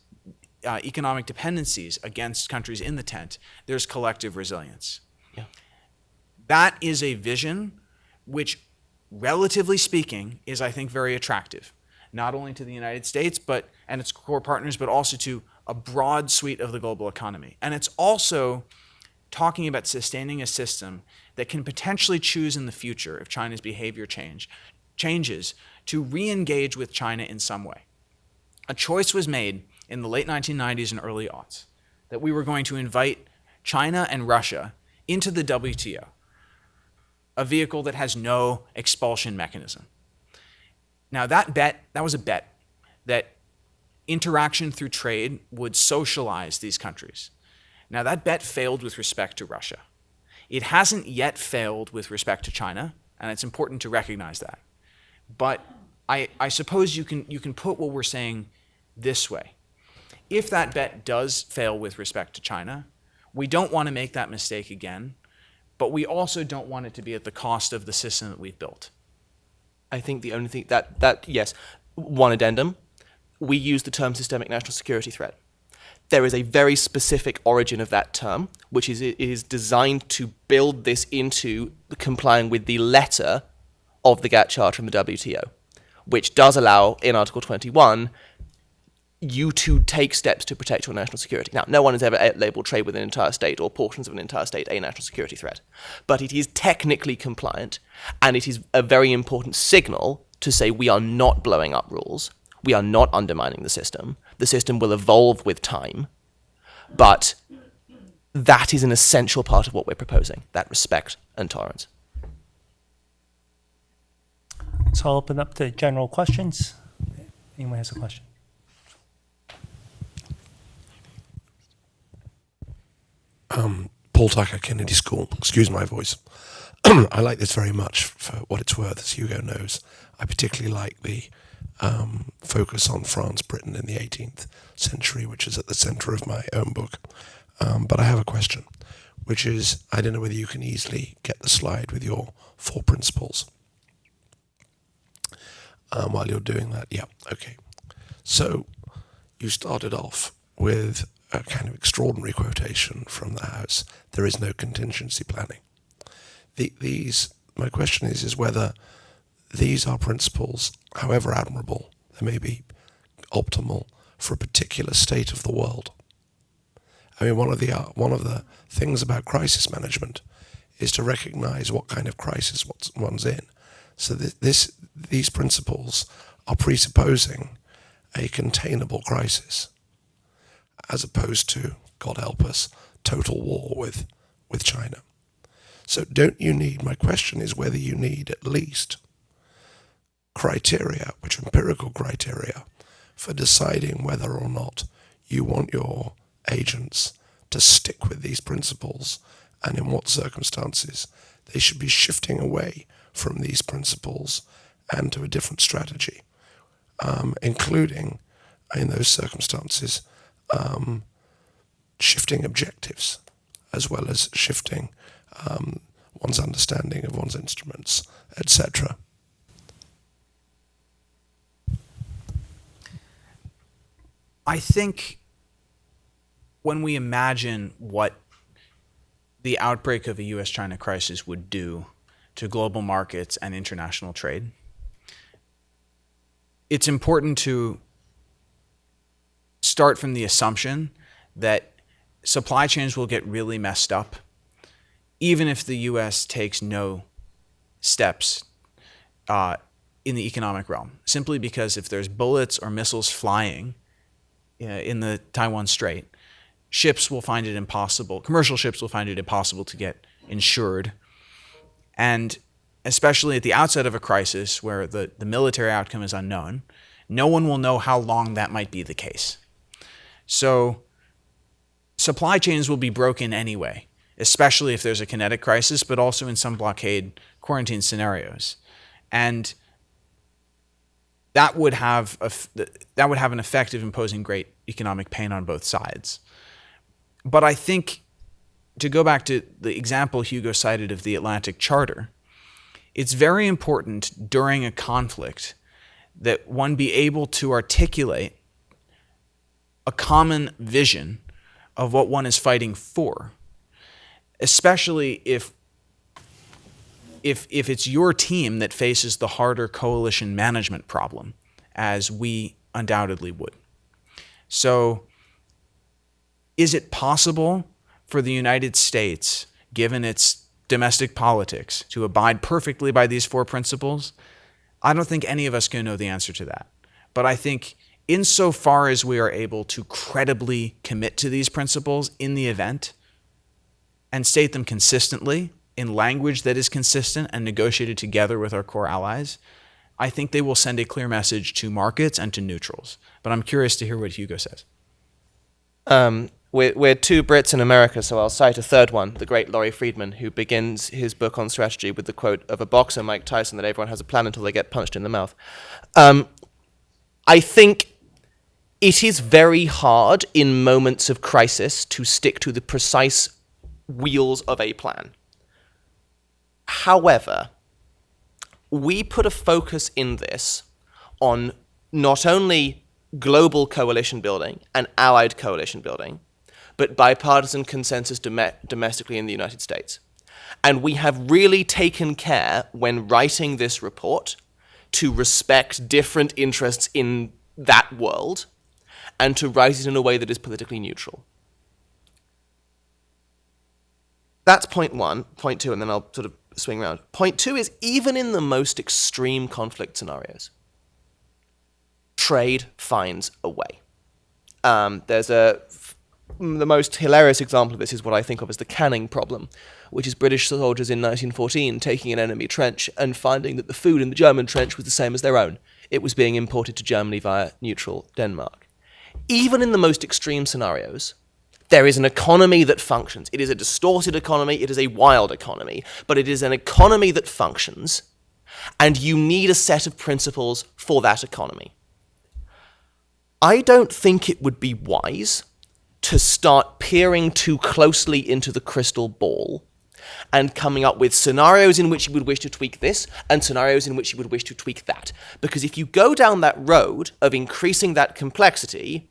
economic dependencies against countries in the tent, there's collective resilience. Yeah. That is a vision which, relatively speaking, is, I think, very attractive, not only to the United States and its core partners, but also to a broad suite of the global economy. And it's also talking about sustaining a system that can potentially choose in the future, if China's behavior changes, to re-engage with China in some way. A choice was made in the late 1990s and early aughts that we were going to invite China and Russia into the WTO, a vehicle that has no expulsion mechanism. Now that was a bet that interaction through trade would socialize these countries. Now that bet failed with respect to Russia. It hasn't yet failed with respect to China, and it's important to recognize that. But I suppose you can put what we're saying this way. If that bet does fail with respect to China, we don't want to make that mistake again, but we also don't want it to be at the cost of the system that we've built. I think the only thing that yes, one addendum, we use the term systemic national security threat. There is a very specific origin of that term, which is it is designed to build this into complying with the letter of the GATT Charter and the WTO, which does allow, in Article 21, you to take steps to protect your national security. Now, no one has ever labeled trade with an entire state or portions of an entire state a national security threat, but it is technically compliant, and it is a very important signal to say we are not blowing up rules, we are not undermining the system will evolve with time, but that is an essential part of what we're proposing, that respect and tolerance. So I'll open up to general questions. Anyone has a question? Paul Tucker, Kennedy School. Excuse my voice. I like this very much for what it's worth, as Hugo knows. I particularly like the focus on France, Britain in the 18th century, which is at the center of my own book. But I have a question, which is, I don't know whether you can easily get the slide with your 4 principles. While you're doing that, yeah, okay. So you started off with a kind of extraordinary quotation from the House. There is no contingency planning. My question is whether these are principles, however admirable, they may be optimal for a particular state of the world. I mean, one of the things about crisis management is to recognize what kind of crisis one's in. So these principles are presupposing a containable crisis, as opposed to, God help us, total war with China. So my question is whether you need at least criteria, which are empirical criteria, for deciding whether or not you want your agents to stick with these principles, and in what circumstances they should be shifting away from these principles and to a different strategy, including, in those circumstances, shifting objectives, as well as shifting one's understanding of one's instruments, etc. I think when we imagine what the outbreak of a US-China crisis would do to global markets and international trade, it's important to start from the assumption that supply chains will get really messed up even if the US takes no steps in the economic realm, simply because if there's bullets or missiles flying in the Taiwan Strait, ships will find it impossible, commercial ships will find it impossible to get insured. And especially at the outset of a crisis where the military outcome is unknown, no one will know how long that might be the case. So supply chains will be broken anyway, especially if there's a kinetic crisis, but also in some blockade quarantine scenarios. And that would have an effect of imposing great economic pain on both sides. But I think, to go back to the example Hugo cited of the Atlantic Charter, it's very important during a conflict that one be able to articulate a common vision of what one is fighting for, especially if it's your team that faces the harder coalition management problem, as we undoubtedly would. So, is it possible for the United States, given its domestic politics, to abide perfectly by these 4 principles? I don't think any of us can know the answer to that. But I think insofar as we are able to credibly commit to these principles in the event, and state them consistently in language that is consistent and negotiated together with our core allies, I think they will send a clear message to markets and to neutrals. But I'm curious to hear what Hugo says. We're two Brits in America, so I'll cite a third one, the great Eyck Freymann, who begins his book on strategy with the quote of a boxer, Mike Tyson, that everyone has a plan until they get punched in the mouth. I think it is very hard in moments of crisis to stick to the precise wheels of a plan. However, we put a focus in this on not only global coalition building and allied coalition building, but bipartisan consensus domestically in the United States. And we have really taken care when writing this report to respect different interests in that world and to write it in a way that is politically neutral. That's point one. Point two, and then I'll sort of swing around. Point two is even in the most extreme conflict scenarios, trade finds a way. The most hilarious example of this is what I think of as the canning problem, which is British soldiers in 1914 taking an enemy trench and finding that the food in the German trench was the same as their own. It was being imported to Germany via neutral Denmark. Even in the most extreme scenarios, there is an economy that functions. It is a distorted economy, it is a wild economy, but it is an economy that functions, and you need a set of principles for that economy. I don't think it would be wise to start peering too closely into the crystal ball and coming up with scenarios in which you would wish to tweak this and scenarios in which you would wish to tweak that. Because if you go down that road of increasing that complexity,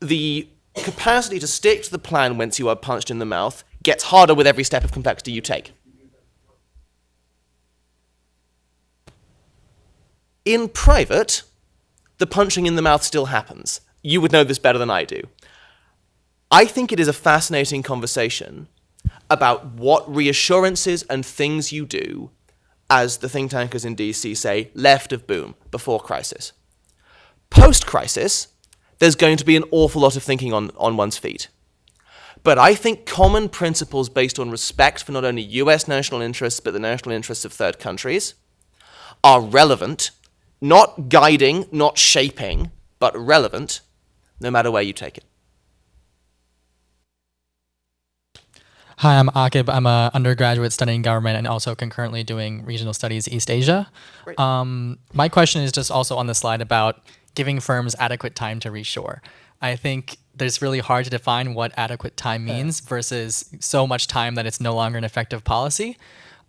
the capacity to stick to the plan once you are punched in the mouth gets harder with every step of complexity you take. In private, the punching in the mouth still happens. You would know this better than I do. I think it is a fascinating conversation about what reassurances and things you do, as the think tankers in DC say, left of boom, before crisis. Post-crisis, there's going to be an awful lot of thinking on one's feet. But I think common principles based on respect for not only US national interests, but the national interests of third countries, are relevant, not guiding, not shaping, but relevant, no matter where you take it. Hi, I'm Akib. I'm an undergraduate studying government and also concurrently doing regional studies East Asia. My question is just also on the slide about giving firms adequate time to reshore. I think there's really hard to define what adequate time means versus so much time that it's no longer an effective policy.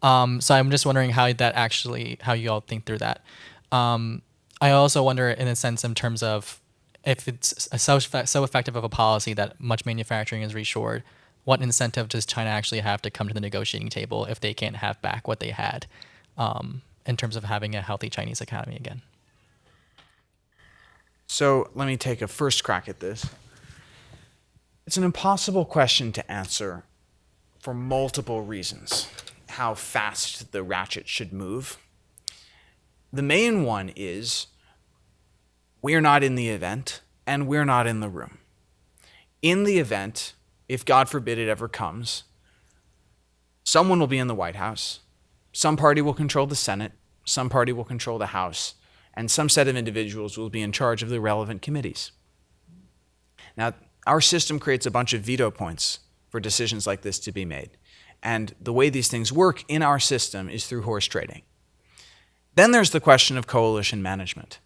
So I'm just wondering how you all think through that. I also wonder in a sense in terms of if it's so effective of a policy that much manufacturing is reshored, what incentive does China actually have to come to the negotiating table if they can't have back what they had in terms of having a healthy Chinese economy again? So let me take a first crack at this. It's an impossible question to answer for multiple reasons, how fast the ratchet should move. The main one is we're not in the event and we're not in the room. In the event, if God forbid it ever comes, someone will be in the White House, some party will control the Senate, some party will control the House, and some set of individuals will be in charge of the relevant committees. Now, our system creates a bunch of veto points for decisions like this to be made. And the way these things work in our system is through horse trading. Then there's the question of coalition management.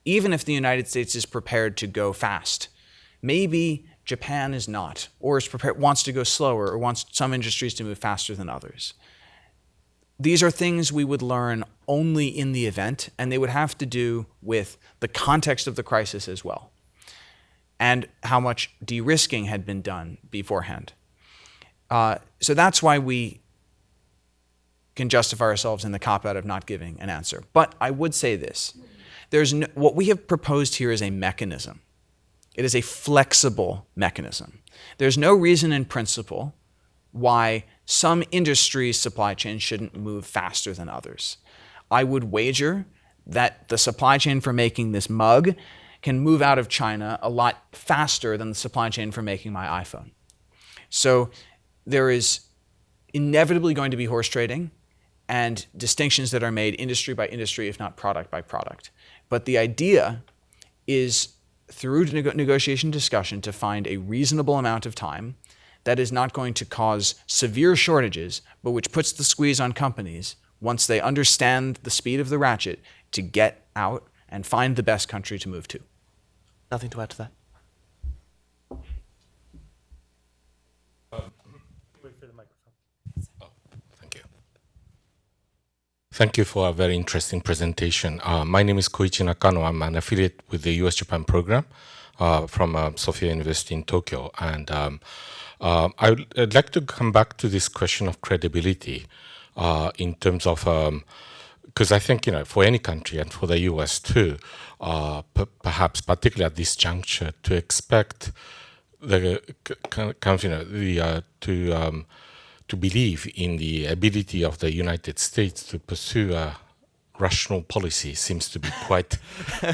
Even if the United States is prepared to go fast, maybe Japan is not, or wants to go slower, or wants some industries to move faster than others. These are things we would learn only in the event, and they would have to do with the context of the crisis as well, and how much de-risking had been done beforehand. So that's why we can justify ourselves in the cop-out of not giving an answer. But I would say this. What we have proposed here is a mechanism. It is a flexible mechanism. There's no reason in principle why some industries' supply chain shouldn't move faster than others. I would wager that the supply chain for making this mug can move out of China a lot faster than the supply chain for making my iPhone. So there is inevitably going to be horse trading and distinctions that are made industry by industry, if not product by product. But the idea is, through negotiation discussion, to find a reasonable amount of time that is not going to cause severe shortages, but which puts the squeeze on companies, once they understand the speed of the ratchet, to get out and find the best country to move to. Nothing to add to that. Thank you. Thank you for a very interesting presentation. My name is Koichi Nakano. I'm an affiliate with the US-Japan program from Sophia University in Tokyo. And I'd like to come back to this question of credibility in terms of, because I think, for any country and for the US too, perhaps particularly at this juncture, to expect the to believe in the ability of the United States to pursue a rational policy seems to be quite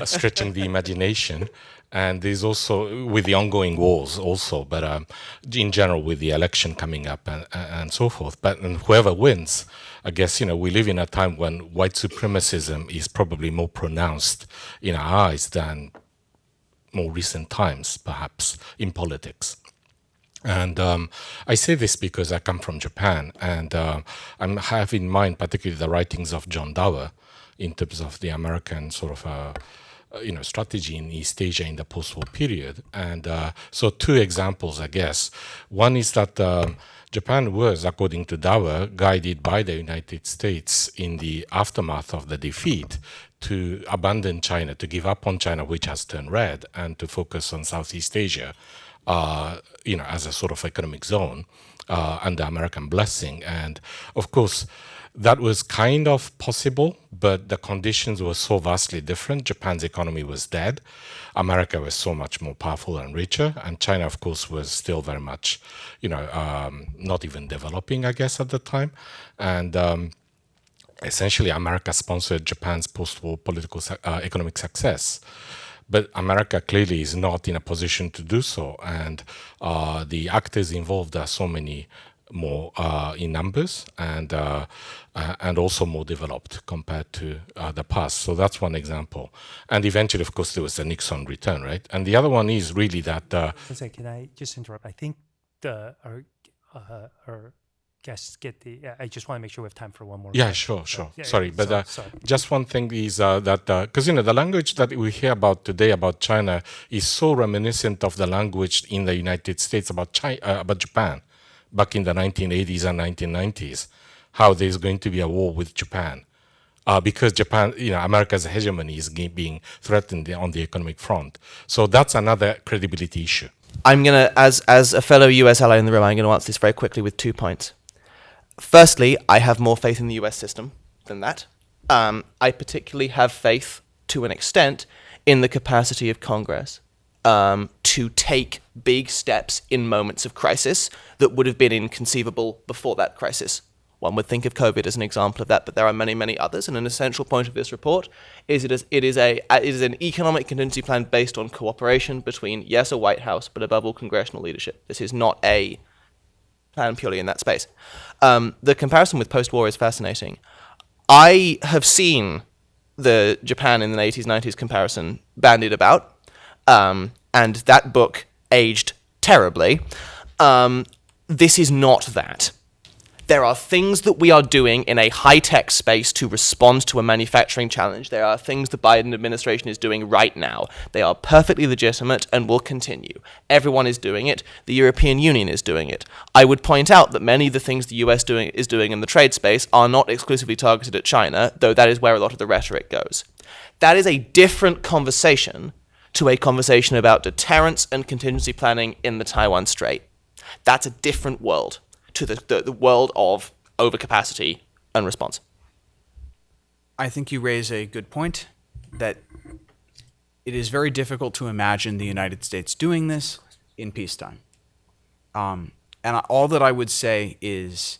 stretching the imagination. And there's also, with the ongoing wars also, but in general with the election coming up and so forth. But and whoever wins, I guess, we live in a time when white supremacism is probably more pronounced in our eyes than more recent times, perhaps, in politics. And I say this because I come from Japan, and I have in mind particularly the writings of John Dower in terms of the American sort of strategy in East Asia in the post-war period. And so two examples, I guess. One is that Japan was, according to Dower, guided by the United States in the aftermath of the defeat to abandon China, to give up on China, which has turned red, and to focus on Southeast Asia, as a sort of economic zone under American blessing. And of course, that was kind of possible, but the conditions were so vastly different. Japan's economy was dead. America was so much more powerful and richer. And China, of course, was still very much, not even developing, I guess, at the time. And essentially, America sponsored Japan's post-war political economic success. But America clearly is not in a position to do so. And the actors involved are so many more in numbers and also more developed compared to the past. So that's one example. And eventually, of course, there was the Nixon return, right? And the other one is really that... Can I just interrupt? I think our guests get the... I just want to make sure we have time for one more. Yeah, sure. Sorry, but sorry. just one thing is that... Because, the language that we hear about today about China is so reminiscent of the language in the United States about Japan back in the 1980s and 1990s, how there's going to be a war with Japan. Because Japan, America's hegemony is being threatened on the economic front. So that's another credibility issue. I'm going to, as a fellow US ally in the room, I'm going to answer this very quickly with 2 points. Firstly, I have more faith in the US system than that. I particularly have faith, to an extent, in the capacity of Congress to take big steps in moments of crisis that would have been inconceivable before that crisis. One would think of COVID as an example of that, but there are many, many others. And an essential point of this report is it is an economic contingency plan based on cooperation between, yes, a White House, but above all, congressional leadership. This is not a plan purely in that space. The comparison with post-war is fascinating. I have seen the Japan in the 80s, 90s comparison bandied about, and that book aged terribly. This is not that. There are things that we are doing in a high-tech space to respond to a manufacturing challenge. There are things the Biden administration is doing right now. They are perfectly legitimate and will continue. Everyone is doing it. The European Union is doing it. I would point out that many of the things the US is doing in the trade space are not exclusively targeted at China, though that is where a lot of the rhetoric goes. That is a different conversation to a conversation about deterrence and contingency planning in the Taiwan Strait. That's a different world to the world of overcapacity and response. I think you raise a good point, that it is very difficult to imagine the United States doing this in peacetime. And all that I would say is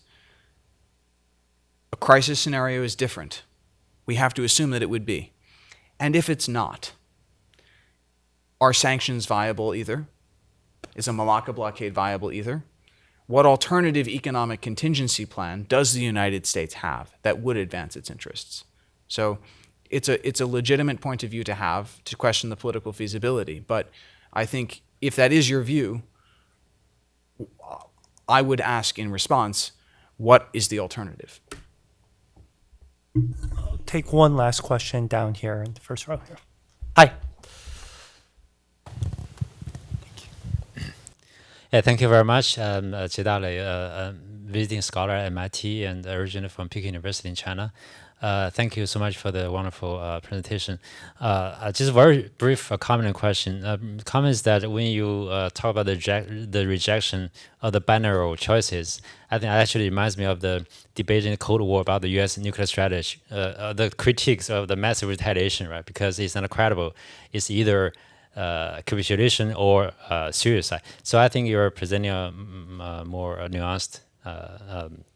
a crisis scenario is different. We have to assume that it would be. And if it's not, are sanctions viable either? Is a Malacca blockade viable either? what alternative economic contingency plan does the United States have that would advance its interests? So it's a legitimate point of view to have, to question the political feasibility. But I think if that is your view, I would ask in response, what is the alternative? I'll take one last question down here in the first row here. Hi. Yeah, thank you very much. Jie Dalei, visiting scholar at MIT and originally from Peking University in China. Thank you so much for the wonderful presentation. Just a very brief comment and question. Comment is that when you talk about the rejection of the binary choices, I think it actually reminds me of the debate in the Cold War about the U.S. nuclear strategy, the critiques of the massive retaliation, right? Because it's not credible. It's either capitulation or suicide. So I think you're presenting a more nuanced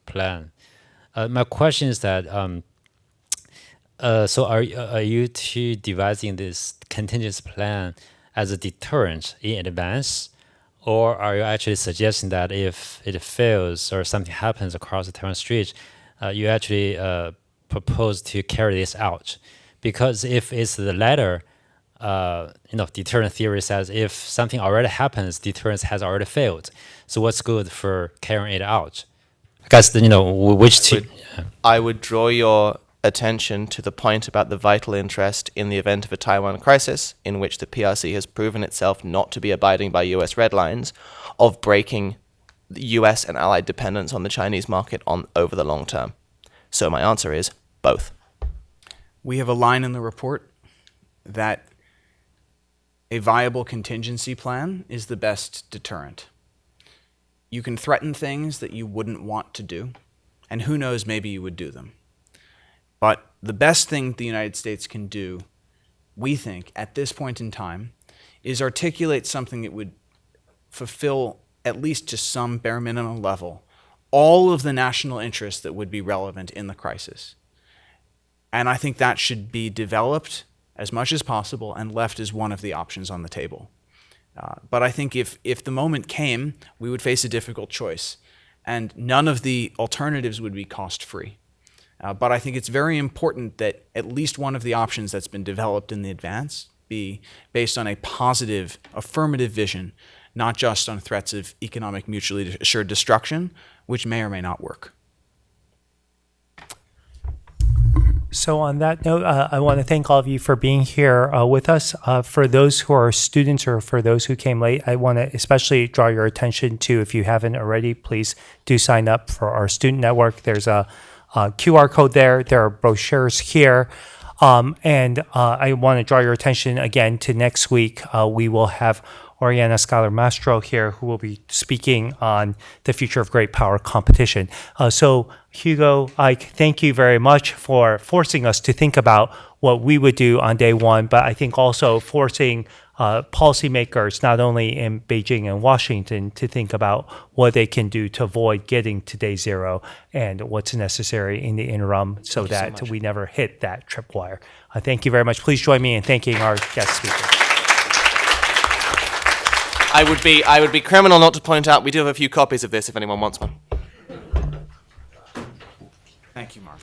plan. My question is that, so are you two devising this contingency plan as a deterrent in advance, or are you actually suggesting that if it fails or something happens across the Taiwan Strait, you actually propose to carry this out? Because if it's the latter, deterrent theory says if something already happens, deterrence has already failed. So what's good for carrying it out? I guess which two? I would draw your attention to the point about the vital interest in the event of a Taiwan crisis, in which the PRC has proven itself not to be abiding by US red lines, of breaking the US and allied dependence on the Chinese market over the long term. So my answer is both. We have a line in the report that a viable contingency plan is the best deterrent. You can threaten things that you wouldn't want to do, and who knows, maybe you would do them. But the best thing the United States can do, we think, at this point in time, is articulate something that would fulfill, at least to some bare minimum level, all of the national interests that would be relevant in the crisis. And I think that should be developed as much as possible and left as one of the options on the table. But I think if the moment came, we would face a difficult choice, and none of the alternatives would be cost-free. But I think it's very important that at least one of the options that's been developed in the advance be based on a positive, affirmative vision, not just on threats of economic mutually assured destruction, which may or may not work. So on that note, I want to thank all of you for being here with us. For those who are students or for those who came late, I want to especially draw your attention to, if you haven't already, please do sign up for our student network. There's a QR code there. There are brochures here. And I want to draw your attention again to next week. We will have Oriana Scholar Mastro here, who will be speaking on the future of great power competition. So Hugo, Eyck, thank you very much for forcing us to think about what we would do on day one, but I think also forcing policymakers, not only in Beijing and Washington, to think about what they can do to avoid getting to day zero and what's necessary in the interim so that we never hit that tripwire. Thank you very much. Please join me in thanking our guest speaker. I would be criminal not to point out we do have a few copies of this if anyone wants one. Thank you, Mark.